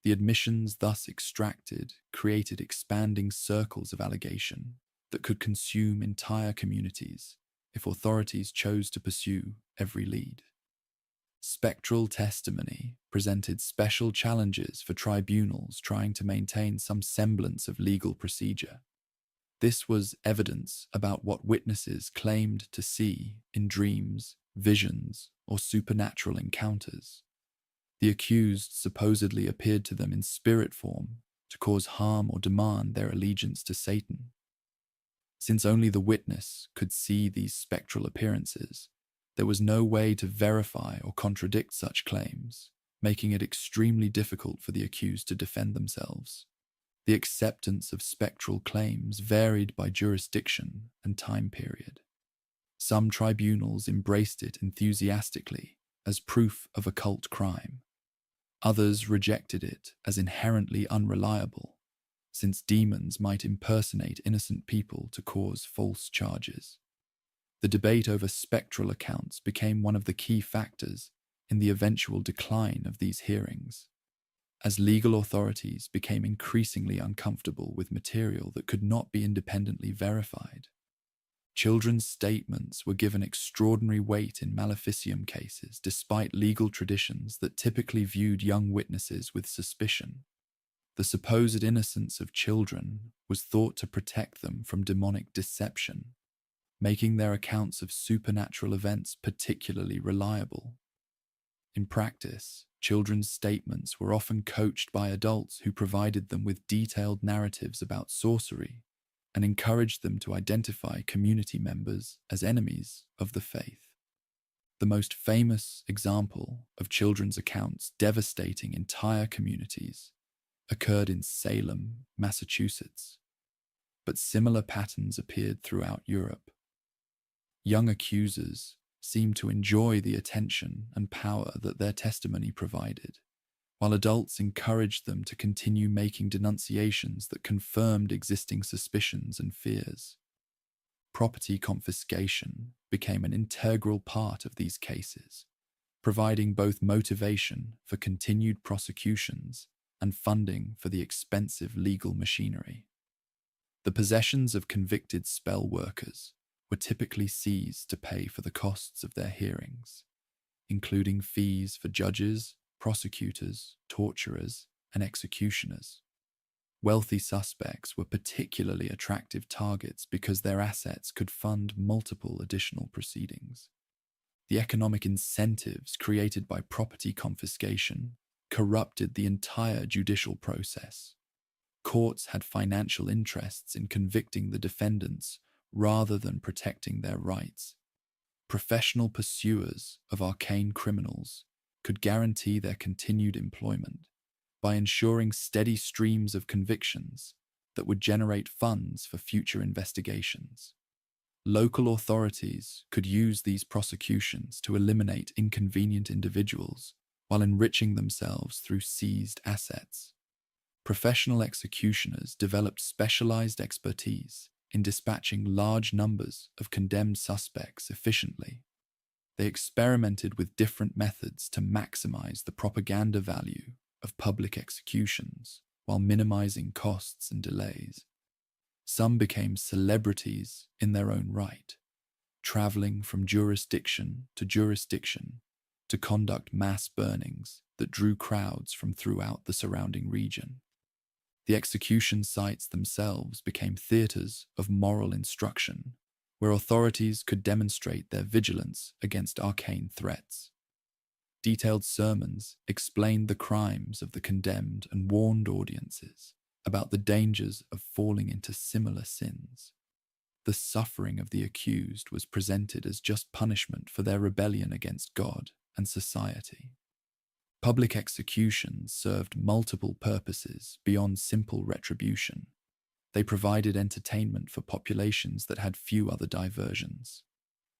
The admissions thus extracted created expanding circles of allegation that could consume entire communities if authorities chose to pursue every lead. Spectral testimony presented special challenges for tribunals trying to maintain some semblance of legal procedure. This was evidence about what witnesses claimed to see in dreams, visions, or supernatural encounters. The accused supposedly appeared to them in spirit form to cause harm or demand their allegiance to Satan. Since only the witness could see these spectral appearances, there was no way to verify or contradict such claims, making it extremely difficult for the accused to defend themselves. The acceptance of spectral claims varied by jurisdiction and time period. Some tribunals embraced it enthusiastically as proof of occult crime. Others rejected it as inherently unreliable, since demons might impersonate innocent people to cause false charges. The debate over spectral accounts became one of the key factors in the eventual decline of these hearings, as legal authorities became increasingly uncomfortable with material that could not be independently verified. Children's statements were given extraordinary weight in maleficium cases, despite legal traditions that typically viewed young witnesses with suspicion. The supposed innocence of children was thought to protect them from demonic deception, making their accounts of supernatural events particularly reliable. In practice, children's statements were often coached by adults who provided them with detailed narratives about sorcery and encouraged them to identify community members as enemies of the faith. The most famous example of children's accounts devastating entire communities occurred in Salem, Massachusetts, but similar patterns appeared throughout Europe. Young accusers seemed to enjoy the attention and power that their testimony provided, while adults encouraged them to continue making denunciations that confirmed existing suspicions and fears. Property confiscation became an integral part of these cases, providing both motivation for continued prosecutions and funding for the expensive legal machinery. The possessions of convicted spell workers were typically seized to pay for the costs of their hearings, including fees for judges, prosecutors, torturers, and executioners. Wealthy suspects were particularly attractive targets because their assets could fund multiple additional proceedings. The economic incentives created by property confiscation corrupted the entire judicial process. Courts had financial interests in convicting the defendants rather than protecting their rights. Professional pursuers of arcane criminals could guarantee their continued employment by ensuring steady streams of convictions that would generate funds for future investigations. Local authorities could use these prosecutions to eliminate inconvenient individuals while enriching themselves through seized assets. Professional executioners developed specialized expertise in dispatching large numbers of condemned suspects efficiently. They experimented with different methods to maximize the propaganda value of public executions while minimizing costs and delays. Some became celebrities in their own right, traveling from jurisdiction to conduct mass burnings that drew crowds from throughout the surrounding region. The execution sites themselves became theaters of moral instruction, where authorities could demonstrate their vigilance against arcane threats. Detailed sermons explained the crimes of the condemned and warned audiences about the dangers of falling into similar sins. The suffering of the accused was presented as just punishment for their rebellion against God and society. Public executions served multiple purposes beyond simple retribution. They provided entertainment for populations that had few other diversions.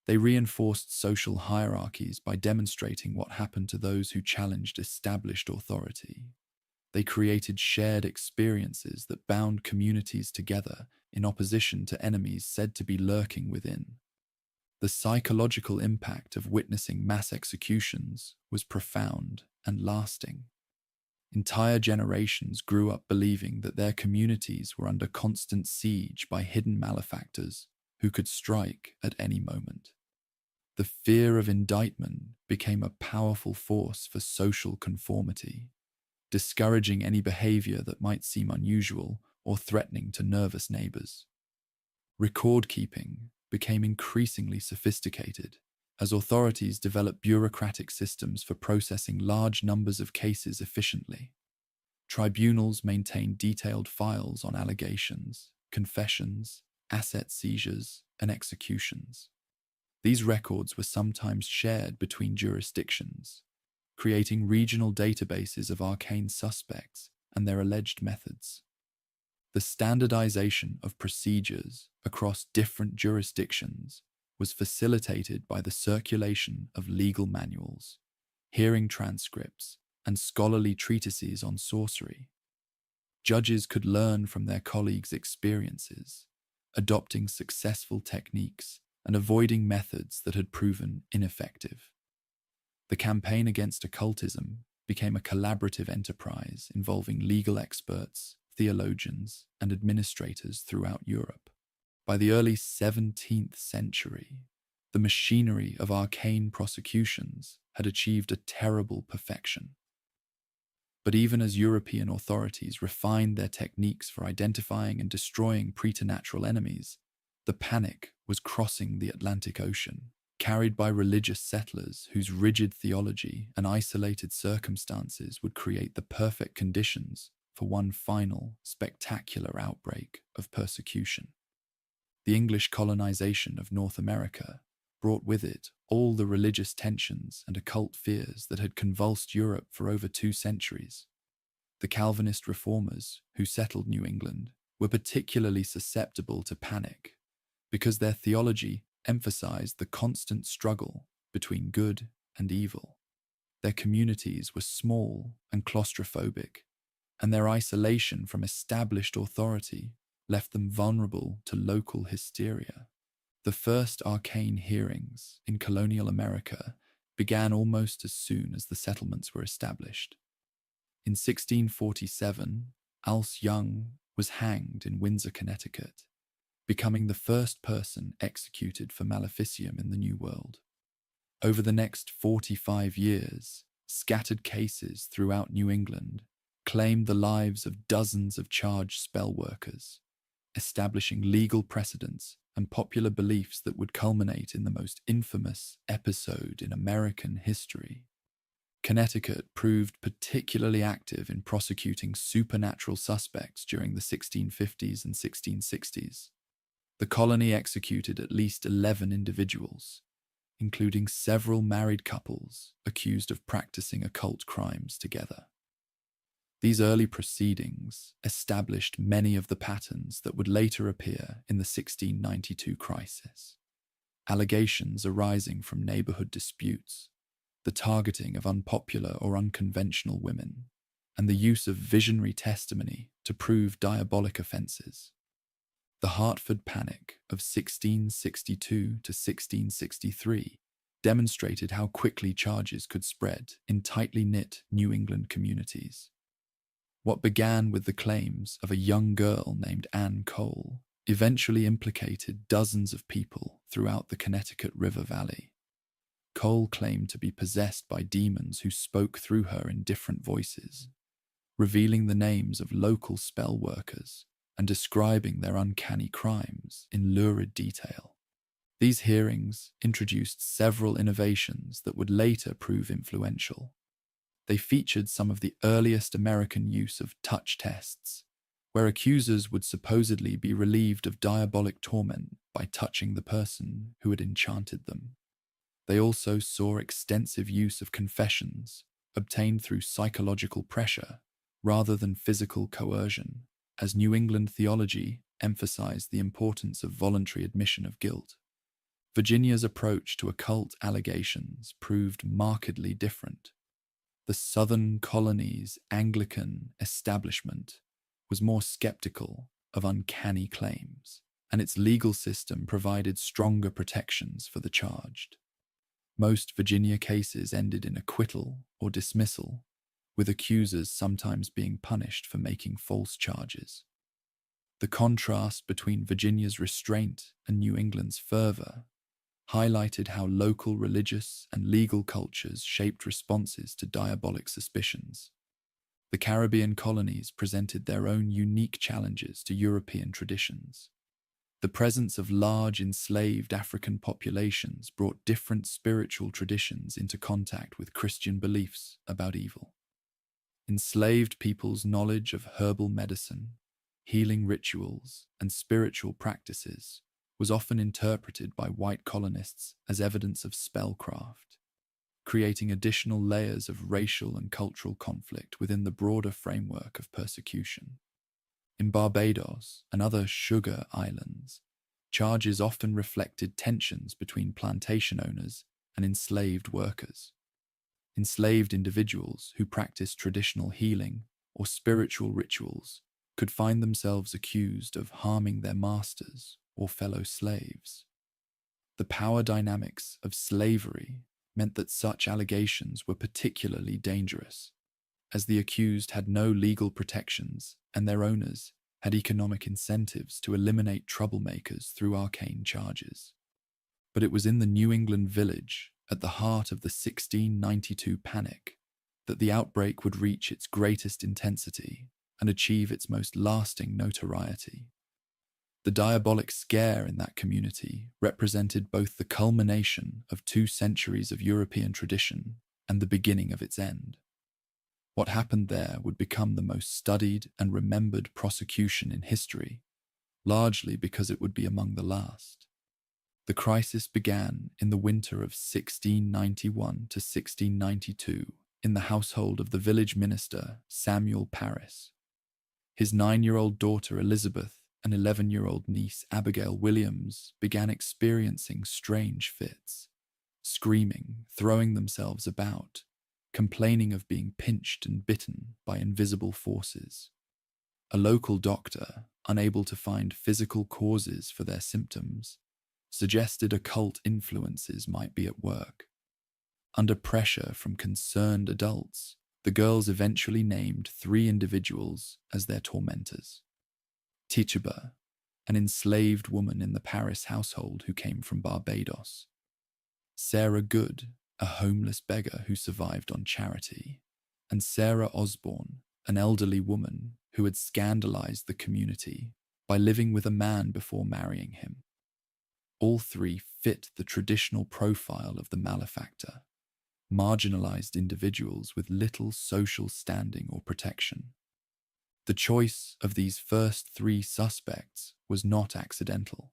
They reinforced social hierarchies by demonstrating what happened to those who challenged established authority. They created shared experiences that bound communities together in opposition to enemies said to be lurking within. The psychological impact of witnessing mass executions was profound and lasting. Entire generations grew up believing that their communities were under constant siege by hidden malefactors who could strike at any moment. The fear of indictment became a powerful force for social conformity, discouraging any behavior that might seem unusual or threatening to nervous neighbors. Record keeping became increasingly sophisticated as authorities developed bureaucratic systems for processing large numbers of cases efficiently. Tribunals maintained detailed files on allegations, confessions, asset seizures, and executions. These records were sometimes shared between jurisdictions, creating regional databases of arcane suspects and their alleged methods. The standardization of procedures across different jurisdictions was facilitated by the circulation of legal manuals, hearing transcripts, and scholarly treatises on sorcery. Judges could learn from their colleagues' experiences, adopting successful techniques and avoiding methods that had proven ineffective. The campaign against occultism became a collaborative enterprise involving legal experts, theologians, and administrators throughout Europe. By the early 17th century, the machinery of arcane prosecutions had achieved a terrible perfection. But even as European authorities refined their techniques for identifying and destroying preternatural enemies, the panic was crossing the Atlantic Ocean, carried by religious settlers whose rigid theology and isolated circumstances would create the perfect conditions for one final, spectacular outbreak of persecution. The English colonization of North America brought with it all the religious tensions and occult fears that had convulsed Europe for over 2 centuries. The Calvinist reformers who settled New England were particularly susceptible to panic because their theology emphasized the constant struggle between good and evil. Their communities were small and claustrophobic, and their isolation from established authority left them vulnerable to local hysteria. The first arcane hearings in colonial America began almost as soon as the settlements were established. In 1647, Alce Young was hanged in Windsor, Connecticut, becoming the first person executed for maleficium in the New World. Over the next 45 years, scattered cases throughout New England claimed the lives of dozens of charged spell workers, establishing legal precedents and popular beliefs that would culminate in the most infamous episode in American history. Connecticut proved particularly active in prosecuting supernatural suspects during the 1650s and 1660s. The colony executed at least 11 individuals, including several married couples accused of practicing occult crimes together. These early proceedings established many of the patterns that would later appear in the 1692 crisis. Allegations arising from neighborhood disputes, the targeting of unpopular or unconventional women, and the use of visionary testimony to prove diabolic offenses. The Hartford Panic of 1662 to 1663 demonstrated how quickly charges could spread in tightly knit New England communities. What began with the claims of a young girl named Anne Cole eventually implicated dozens of people throughout the Connecticut River Valley. Cole claimed to be possessed by demons who spoke through her in different voices, revealing the names of local spell workers and describing their uncanny crimes in lurid detail. These hearings introduced several innovations that would later prove influential. They featured some of the earliest American use of touch tests, where accusers would supposedly be relieved of diabolic torment by touching the person who had enchanted them. They also saw extensive use of confessions, obtained through psychological pressure rather than physical coercion, as New England theology emphasized the importance of voluntary admission of guilt. Virginia's approach to occult allegations proved markedly different. The Southern colony's Anglican establishment was more skeptical of uncanny claims, and its legal system provided stronger protections for the charged. Most Virginia cases ended in acquittal or dismissal, with accusers sometimes being punished for making false charges. The contrast between Virginia's restraint and New England's fervor highlighted how local religious and legal cultures shaped responses to diabolic suspicions. The Caribbean colonies presented their own unique challenges to European traditions. The presence of large enslaved African populations brought different spiritual traditions into contact with Christian beliefs about evil. Enslaved people's knowledge of herbal medicine, healing rituals, and spiritual practices was often interpreted by white colonists as evidence of spellcraft, creating additional layers of racial and cultural conflict within the broader framework of persecution. In Barbados and other sugar islands, charges often reflected tensions between plantation owners and enslaved workers. Enslaved individuals who practiced traditional healing or spiritual rituals could find themselves accused of harming their masters or fellow slaves. The power dynamics of slavery meant that such allegations were particularly dangerous, as the accused had no legal protections and their owners had economic incentives to eliminate troublemakers through arcane charges. But it was in the New England village, at the heart of the 1692 panic, that the outbreak would reach its greatest intensity and achieve its most lasting notoriety. The diabolic scare in that community represented both the culmination of 2 centuries of European tradition and the beginning of its end. What happened there would become the most studied and remembered prosecution in history, largely because it would be among the last. The crisis began in the winter of 1691 to 1692 in the household of the village minister Samuel Parris. His 9-year-old daughter Elizabeth and 11-year-old niece Abigail Williams began experiencing strange fits, screaming, throwing themselves about, complaining of being pinched and bitten by invisible forces. A local doctor, unable to find physical causes for their symptoms, suggested occult influences might be at work. Under pressure from concerned adults, the girls eventually named 3 individuals as their tormentors. Tituba, an enslaved woman in the Paris household who came from Barbados. Sarah Good, a homeless beggar who survived on charity. And Sarah Osborne, an elderly woman who had scandalized the community by living with a man before marrying him. All 3 fit the traditional profile of the malefactor, marginalized individuals with little social standing or protection. The choice of these first 3 suspects was not accidental.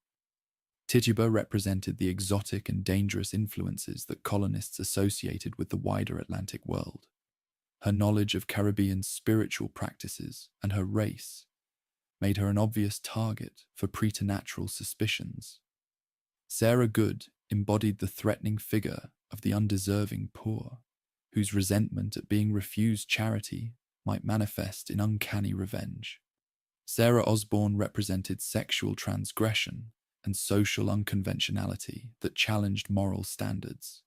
Tituba represented the exotic and dangerous influences that colonists associated with the wider Atlantic world. Her knowledge of Caribbean spiritual practices and her race made her an obvious target for preternatural suspicions. Sarah Good embodied the threatening figure of the undeserving poor, whose resentment at being refused charity might manifest in uncanny revenge. Sarah Osborne represented sexual transgression and social unconventionality that challenged moral standards.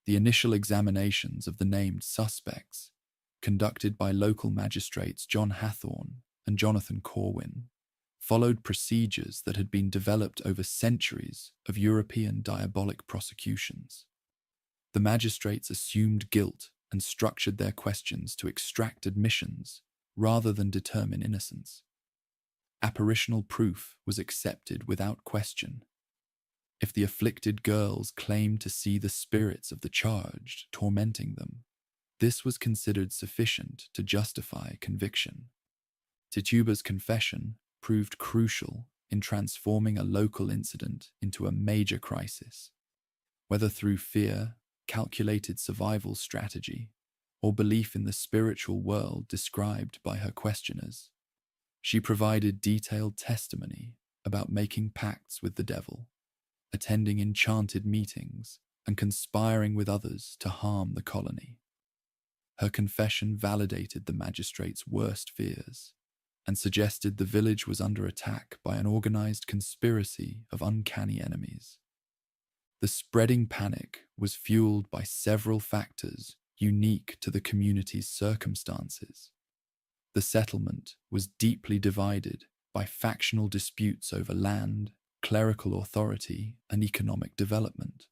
The initial examinations of the named suspects, conducted by local magistrates John Hathorne and Jonathan Corwin, followed procedures that had been developed over centuries of European diabolic prosecutions. The magistrates assumed guilt and structured their questions to extract admissions rather than determine innocence. Apparitional proof was accepted without question. If the afflicted girls claimed to see the spirits of the charged tormenting them, this was considered sufficient to justify conviction. Tituba's confession proved crucial in transforming a local incident into a major crisis. Whether through fear, calculated survival strategy, or belief in the spiritual world described by her questioners, she provided detailed testimony about making pacts with the devil, attending enchanted meetings, and conspiring with others to harm the colony. Her confession validated the magistrate's worst fears and suggested the village was under attack by an organized conspiracy of uncanny enemies. The spreading panic was fueled by several factors unique to the community's circumstances. The settlement was deeply divided by factional disputes over land, clerical authority, and economic development.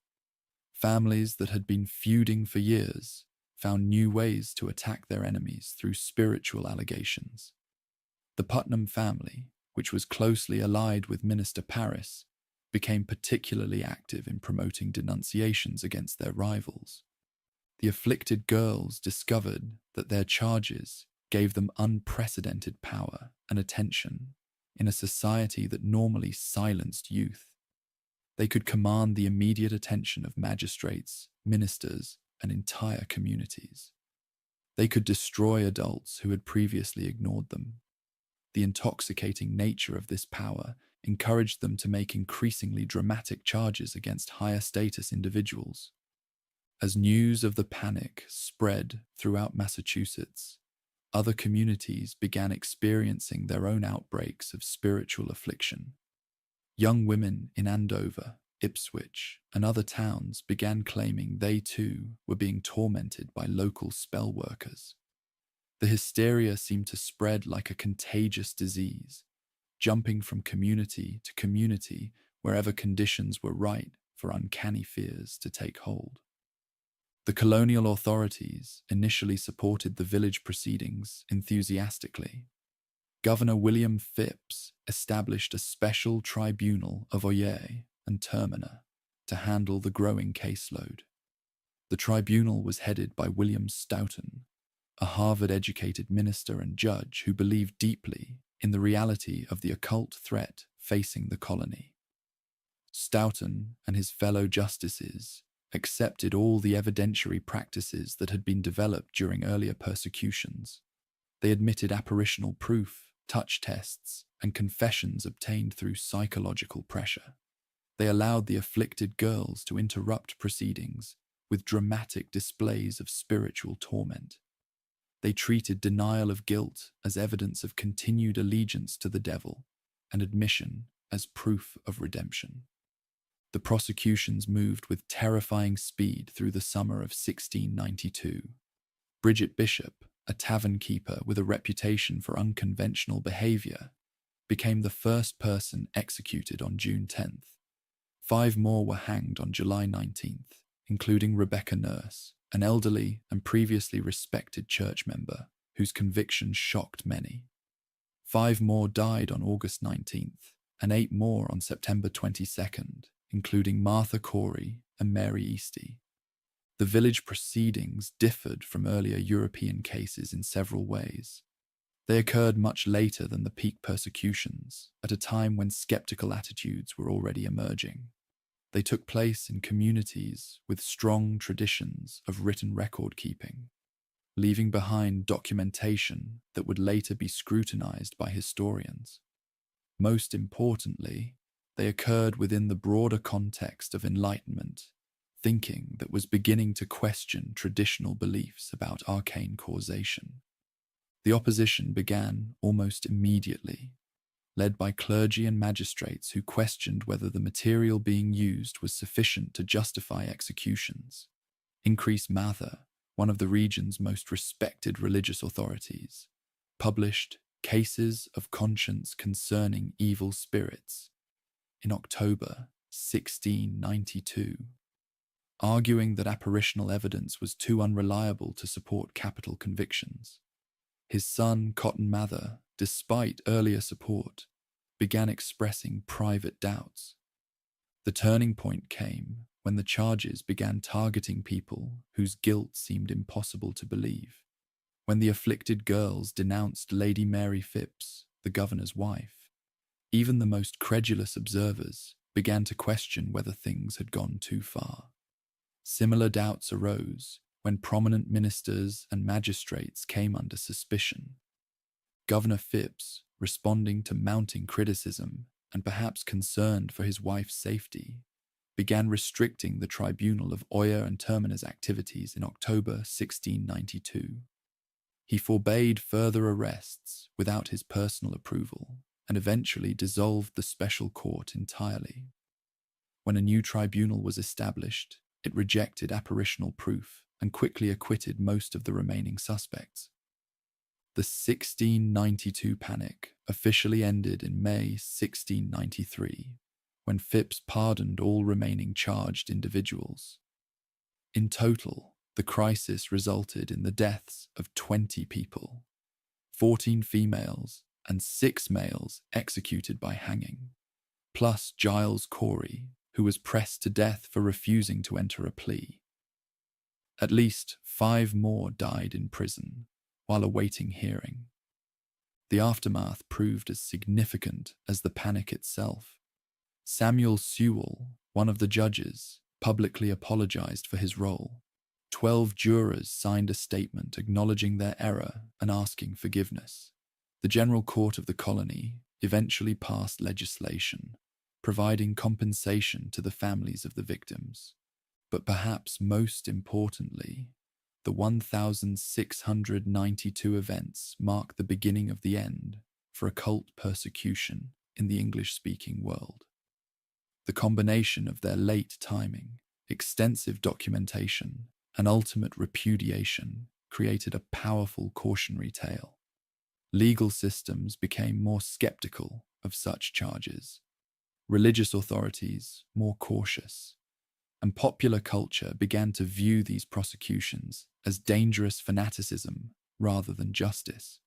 Families that had been feuding for years found new ways to attack their enemies through spiritual allegations. The Putnam family, which was closely allied with Minister Parris, became particularly active in promoting denunciations against their rivals. The afflicted girls discovered that their charges gave them unprecedented power and attention in a society that normally silenced youth. They could command the immediate attention of magistrates, ministers, and entire communities. They could destroy adults who had previously ignored them. the intoxicating nature of this power encouraged them to make increasingly dramatic charges against higher status individuals. As news of the panic spread throughout Massachusetts, other communities began experiencing their own outbreaks of spiritual affliction. Young women in Andover, Ipswich, and other towns began claiming they too were being tormented by local spell workers. The hysteria seemed to spread like a contagious disease, jumping from community to community wherever conditions were right for uncanny fears to take hold. The colonial authorities initially supported the village proceedings enthusiastically. Governor William Phips established a special tribunal of Oyer and Terminer to handle the growing caseload. The tribunal was headed by William Stoughton, a Harvard-educated minister and judge who believed deeply in the reality of the occult threat facing the colony. Stoughton and his fellow justices accepted all the evidentiary practices that had been developed during earlier persecutions. They admitted apparitional proof, touch tests, and confessions obtained through psychological pressure. They allowed the afflicted girls to interrupt proceedings with dramatic displays of spiritual torment. They treated denial of guilt as evidence of continued allegiance to the devil and admission as proof of redemption. The prosecutions moved with terrifying speed through the summer of 1692. Bridget Bishop, a tavern keeper with a reputation for unconventional behavior, became the first person executed on June 10th. 5 more were hanged on July 19th, including Rebecca Nurse, an elderly and previously respected church member whose conviction shocked many. 5 more died on August 19th, and 8 more on September 22nd, including Martha Corey and Mary Easty. The village proceedings differed from earlier European cases in several ways. They occurred much later than the peak persecutions, at a time when skeptical attitudes were already emerging. They took place in communities with strong traditions of written record keeping, leaving behind documentation that would later be scrutinized by historians. Most importantly, they occurred within the broader context of Enlightenment thinking that was beginning to question traditional beliefs about arcane causation. The opposition began almost immediately, led by clergy and magistrates who questioned whether the material being used was sufficient to justify executions. Increase Mather, one of the region's most respected religious authorities, published Cases of Conscience Concerning Evil Spirits in October 1692, arguing that apparitional evidence was too unreliable to support capital convictions. His son, Cotton Mather, despite earlier support, began expressing private doubts. The turning point came when the charges began targeting people whose guilt seemed impossible to believe. When the afflicted girls denounced Lady Mary Phips, the governor's wife, even the most credulous observers began to question whether things had gone too far. Similar doubts arose when prominent ministers and magistrates came under suspicion. Governor Phips, responding to mounting criticism and perhaps concerned for his wife's safety, began restricting the tribunal of Oyer and Terminer's activities in October 1692. He forbade further arrests without his personal approval and eventually dissolved the special court entirely. When a new tribunal was established, it rejected apparitional proof and quickly acquitted most of the remaining suspects. The 1692 panic officially ended in May 1693, when Phips pardoned all remaining charged individuals. In total, the crisis resulted in the deaths of 20 people, 14 females and 6 males executed by hanging, plus Giles Corey, who was pressed to death for refusing to enter a plea. At least 5 more died in prison while awaiting hearing. The aftermath proved as significant as the panic itself. Samuel Sewell, one of the judges, publicly apologized for his role. 12 jurors signed a statement acknowledging their error and asking forgiveness. The General Court of the colony eventually passed legislation providing compensation to the families of the victims. But perhaps most importantly, the 1692 events mark the beginning of the end for occult persecution in the English-speaking world. The combination of their late timing, extensive documentation, and ultimate repudiation created a powerful cautionary tale. Legal systems became more skeptical of such charges, religious authorities more cautious, and popular culture began to view these prosecutions as dangerous fanaticism rather than justice.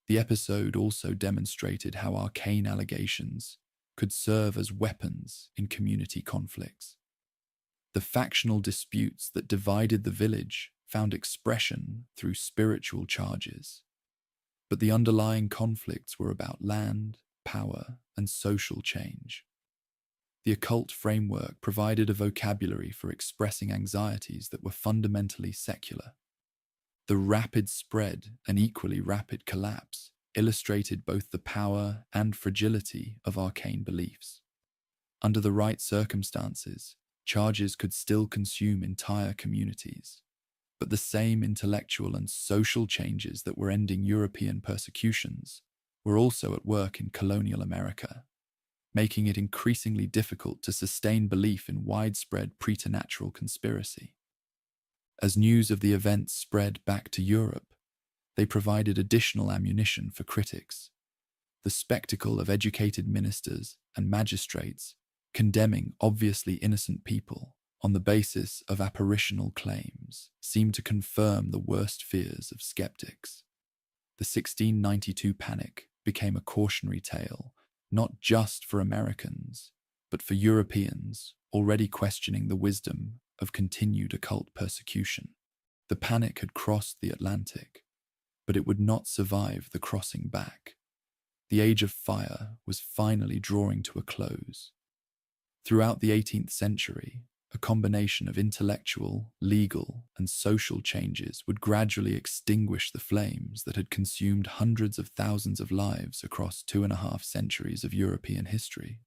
The episode also demonstrated how arcane allegations could serve as weapons in community conflicts. The factional disputes that divided the village found expression through spiritual charges, but the underlying conflicts were about land, power, and social change. The occult framework provided a vocabulary for expressing anxieties that were fundamentally secular. The rapid spread and equally rapid collapse illustrated both the power and fragility of arcane beliefs. Under the right circumstances, charges could still consume entire communities, but the same intellectual and social changes that were ending European persecutions were also at work in colonial America, making it increasingly difficult to sustain belief in widespread preternatural conspiracy. As news of the events spread back to Europe, they provided additional ammunition for critics. The spectacle of educated ministers and magistrates condemning obviously innocent people on the basis of apparitional claims seemed to confirm the worst fears of skeptics. The 1692 panic became a cautionary tale, not just for Americans, but for Europeans already questioning the wisdom of continued occult persecution. The panic had crossed the Atlantic, but it would not survive the crossing back. The Age of Fire was finally drawing to a close. Throughout the 18th century, a combination of intellectual, legal, and social changes would gradually extinguish the flames that had consumed hundreds of thousands of lives across 2.5 centuries of European history.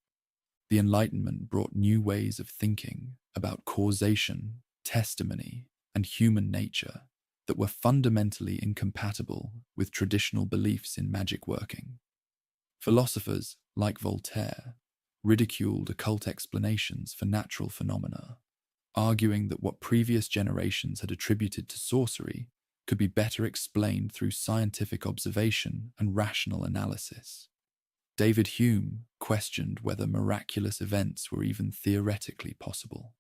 The Enlightenment brought new ways of thinking about causation, testimony, and human nature that were fundamentally incompatible with traditional beliefs in magic working. Philosophers, like Voltaire, ridiculed occult explanations for natural phenomena, arguing that what previous generations had attributed to sorcery could be better explained through scientific observation and rational analysis. David Hume questioned whether miraculous events were even theoretically possible,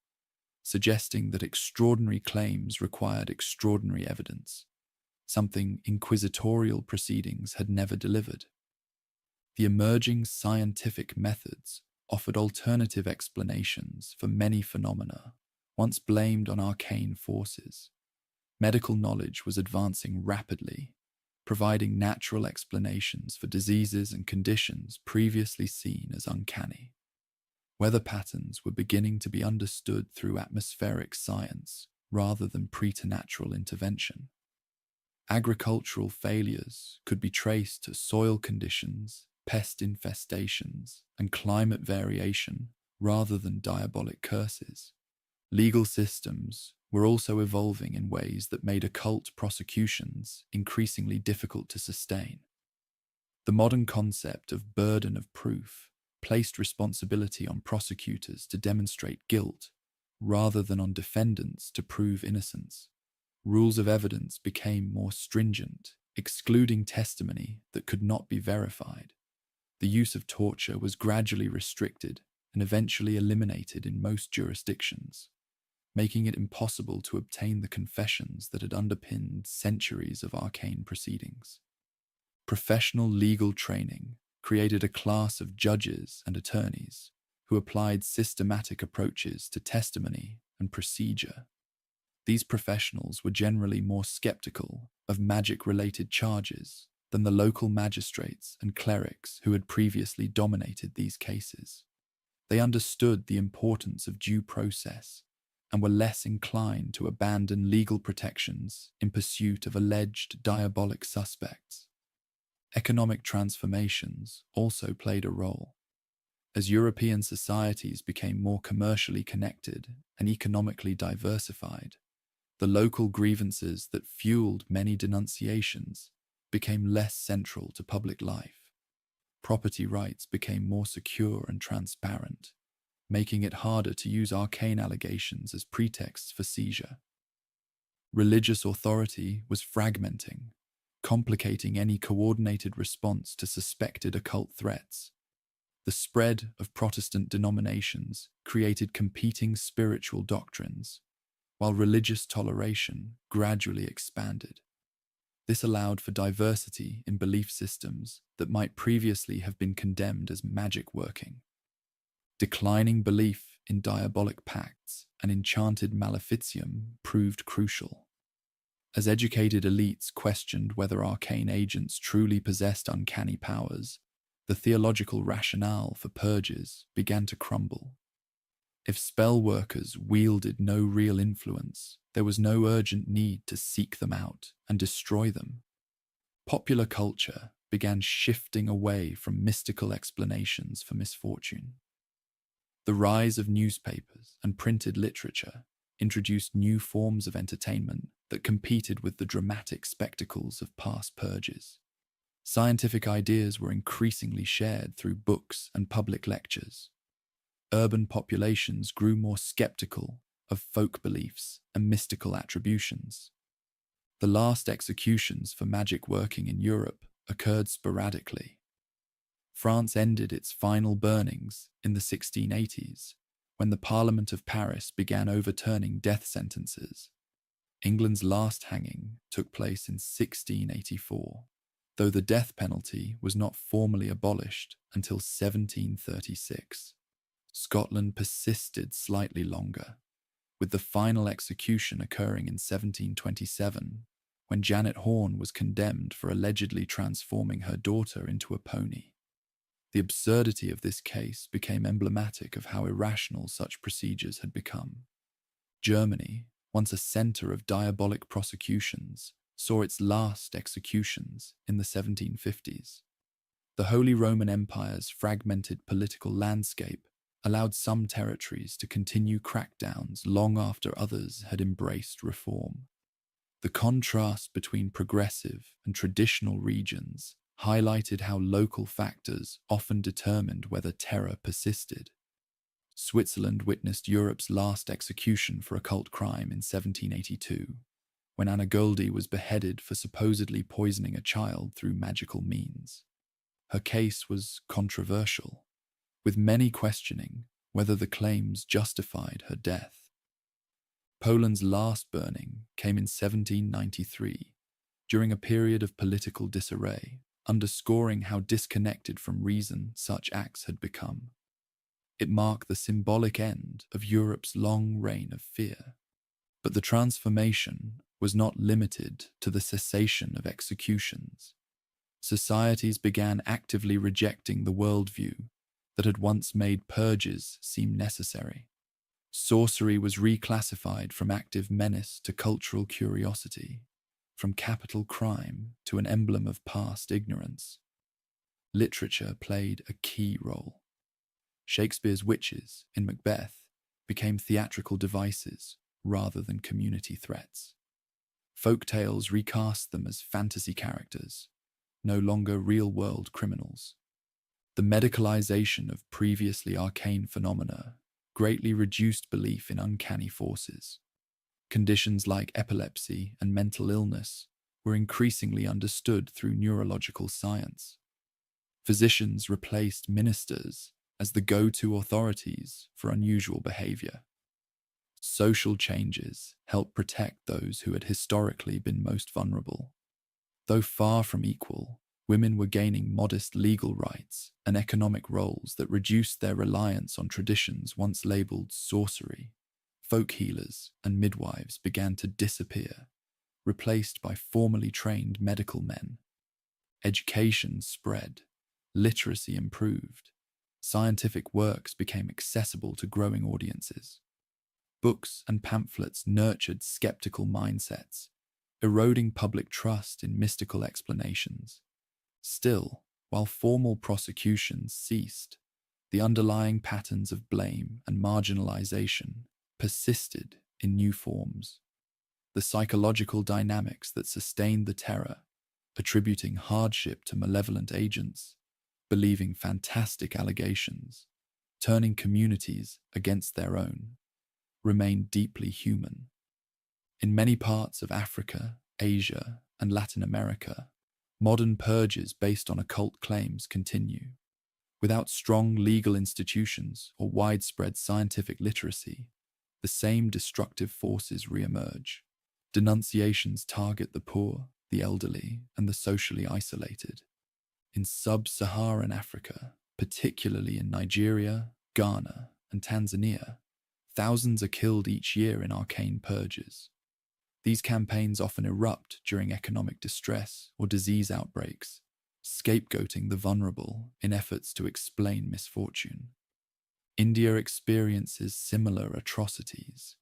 suggesting that extraordinary claims required extraordinary evidence, something inquisitorial proceedings had never delivered. The emerging scientific methods offered alternative explanations for many phenomena once blamed on arcane forces. Medical knowledge was advancing rapidly, providing natural explanations for diseases and conditions previously seen as uncanny. Weather patterns were beginning to be understood through atmospheric science rather than preternatural intervention. Agricultural failures could be traced to soil conditions, pest infestations, and climate variation rather than diabolic curses. Legal systems were also evolving in ways that made occult prosecutions increasingly difficult to sustain. The modern concept of burden of proof placed responsibility on prosecutors to demonstrate guilt rather than on defendants to prove innocence. Rules of evidence became more stringent, excluding testimony that could not be verified. The use of torture was gradually restricted and eventually eliminated in most jurisdictions, making it impossible to obtain the confessions that had underpinned centuries of arcane proceedings. Professional legal training created a class of judges and attorneys who applied systematic approaches to testimony and procedure. These professionals were generally more skeptical of magic-related charges than the local magistrates and clerics who had previously dominated these cases. They understood the importance of due process and were less inclined to abandon legal protections in pursuit of alleged diabolic suspects. Economic transformations also played a role. As European societies became more commercially connected and economically diversified, the local grievances that fueled many denunciations became less central to public life. Property rights became more secure and transparent, making it harder to use arcane allegations as pretexts for seizure. Religious authority was fragmenting, complicating any coordinated response to suspected occult threats. The spread of Protestant denominations created competing spiritual doctrines, while religious toleration gradually expanded. This allowed for diversity in belief systems that might previously have been condemned as magic working. Declining belief in diabolic pacts and enchanted maleficium proved crucial. As educated elites questioned whether arcane agents truly possessed uncanny powers, the theological rationale for purges began to crumble. If spell workers wielded no real influence, there was no urgent need to seek them out and destroy them. Popular culture began shifting away from mystical explanations for misfortune. The rise of newspapers and printed literature introduced new forms of entertainment that competed with the dramatic spectacles of past purges. Scientific ideas were increasingly shared through books and public lectures. Urban populations grew more skeptical of folk beliefs and mystical attributions. The last executions for magic working in Europe occurred sporadically. France ended its final burnings in the 1680s, when the Parliament of Paris began overturning death sentences. England's last hanging took place in 1684, though the death penalty was not formally abolished until 1736. Scotland persisted slightly longer, with the final execution occurring in 1727, when Janet Horne was condemned for allegedly transforming her daughter into a pony. The absurdity of this case became emblematic of how irrational such procedures had become. Germany, once a centre of diabolic prosecutions, saw its last executions in the 1750s. The Holy Roman Empire's fragmented political landscape allowed some territories to continue crackdowns long after others had embraced reform. The contrast between progressive and traditional regions highlighted how local factors often determined whether terror persisted. Switzerland witnessed Europe's last execution for occult crime in 1782, when Anna Goldie was beheaded for supposedly poisoning a child through magical means. Her case was controversial, with many questioning whether the claims justified her death. Poland's last burning came in 1793, during a period of political disarray, underscoring how disconnected from reason such acts had become. It marked the symbolic end of Europe's long reign of fear. But the transformation was not limited to the cessation of executions. Societies began actively rejecting the worldview that had once made purges seem necessary. Sorcery was reclassified from active menace to cultural curiosity, from capital crime to an emblem of past ignorance. Literature played a key role. Shakespeare's witches in Macbeth became theatrical devices rather than community threats. Folk tales recast them as fantasy characters, no longer real-world criminals. The medicalization of previously arcane phenomena greatly reduced belief in uncanny forces. Conditions like epilepsy and mental illness were increasingly understood through neurological science. Physicians replaced ministers as the go-to authorities for unusual behavior. Social changes helped protect those who had historically been most vulnerable. Though far from equal, women were gaining modest legal rights and economic roles that reduced their reliance on traditions once labeled sorcery. Folk healers and midwives began to disappear, replaced by formally trained medical men. Education spread, literacy improved, scientific works became accessible to growing audiences. Books and pamphlets nurtured skeptical mindsets, eroding public trust in mystical explanations. Still, while formal prosecutions ceased, the underlying patterns of blame and marginalization persisted in new forms. The psychological dynamics that sustained the terror, attributing hardship to malevolent agents, believing fantastic allegations, turning communities against their own, remain deeply human. In many parts of Africa, Asia, and Latin America, modern purges based on occult claims continue. Without strong legal institutions or widespread scientific literacy, the same destructive forces re-emerge. Denunciations target the poor, the elderly, and the socially isolated. In sub-Saharan Africa, particularly in Nigeria, Ghana, and Tanzania, thousands are killed each year in arcane purges. These campaigns often erupt during economic distress or disease outbreaks, scapegoating the vulnerable in efforts to explain misfortune. India experiences similar atrocities.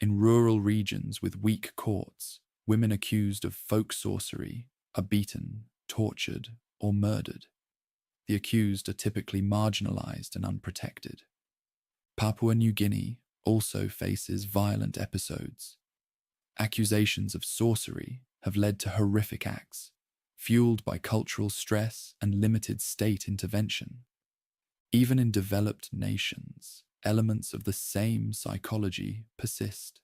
In rural regions with weak courts, women accused of folk sorcery are beaten, tortured, or murdered. The accused are typically marginalized and unprotected. Papua New Guinea also faces violent episodes. Accusations of sorcery have led to horrific acts, fueled by cultural stress and limited state intervention. Even in developed nations, elements of the same psychology persist.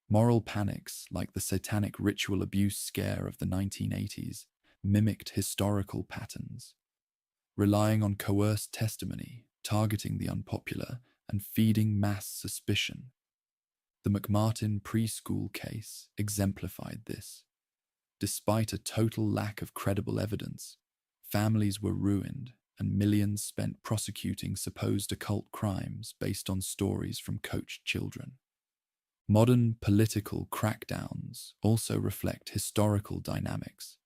Moral panics like the satanic ritual abuse scare of the 1980s mimicked historical patterns, relying on coerced testimony, targeting the unpopular, and feeding mass suspicion. The McMartin preschool case exemplified this. Despite a total lack of credible evidence, families were ruined and millions spent prosecuting supposed occult crimes based on stories from coached children. Modern political crackdowns also reflect historical dynamics.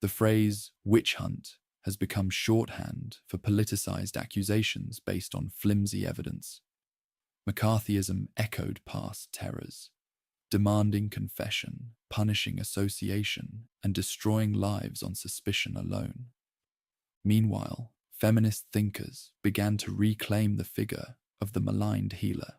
The phrase witch hunt has become shorthand for politicized accusations based on flimsy evidence. McCarthyism echoed past terrors, demanding confession, punishing association, and destroying lives on suspicion alone. Meanwhile, feminist thinkers began to reclaim the figure of the maligned healer.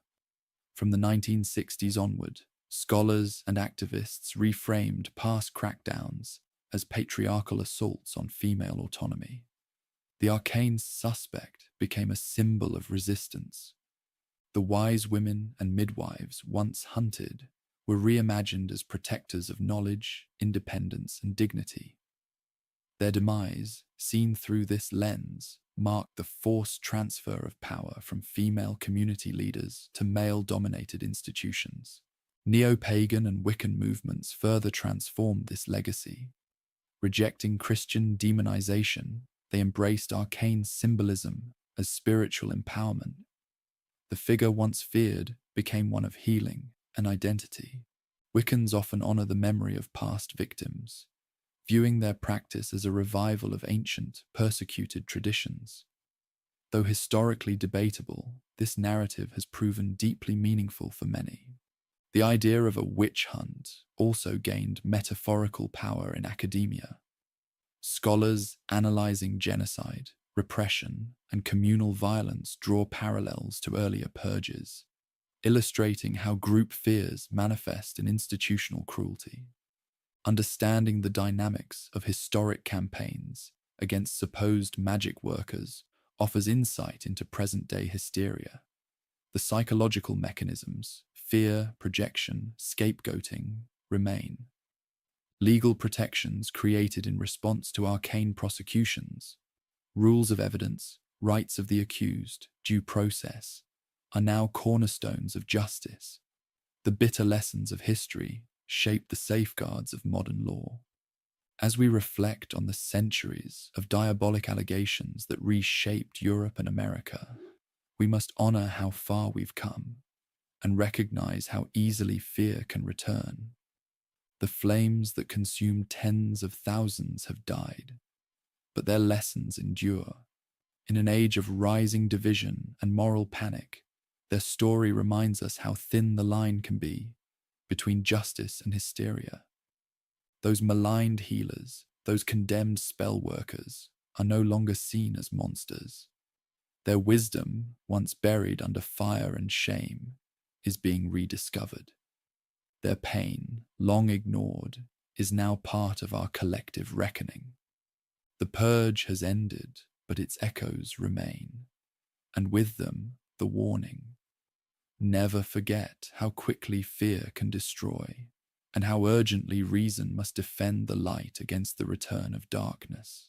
From the 1960s onward, scholars and activists reframed past crackdowns as patriarchal assaults on female autonomy. The arcane suspect became a symbol of resistance. The wise women and midwives once hunted were reimagined as protectors of knowledge, independence, and dignity. Their demise, seen through this lens, marked the forced transfer of power from female community leaders to male-dominated institutions. Neo-pagan and Wiccan movements further transformed this legacy. Rejecting Christian demonization, they embraced arcane symbolism as spiritual empowerment. The figure once feared became one of healing and identity. Wiccans often honor the memory of past victims, viewing their practice as a revival of ancient, persecuted traditions. Though historically debatable, this narrative has proven deeply meaningful for many. The idea of a witch hunt also gained metaphorical power in academia. Scholars analyzing genocide, repression, and communal violence draw parallels to earlier purges, illustrating how group fears manifest in institutional cruelty. Understanding the dynamics of historic campaigns against supposed magic workers offers insight into present-day hysteria. The psychological mechanisms, fear, projection, scapegoating, remain. Legal protections created in response to arcane prosecutions, rules of evidence, rights of the accused, due process, are now cornerstones of justice. The bitter lessons of history shape the safeguards of modern law. As we reflect on the centuries of diabolic allegations that reshaped Europe and America, we must honor how far we've come and recognize how easily fear can return. The flames that consumed tens of thousands have died, but their lessons endure. In an age of rising division and moral panic, their story reminds us how thin the line can be between justice and hysteria. Those maligned healers Those condemned spell workers are no longer seen as monsters. Their wisdom, once buried under fire and shame, is being rediscovered. Their pain, long ignored, is now part of our collective reckoning. The purge has ended, but its echoes remain, and with them the warning. Never forget how quickly fear can destroy, and how urgently reason must defend the light against the return of darkness.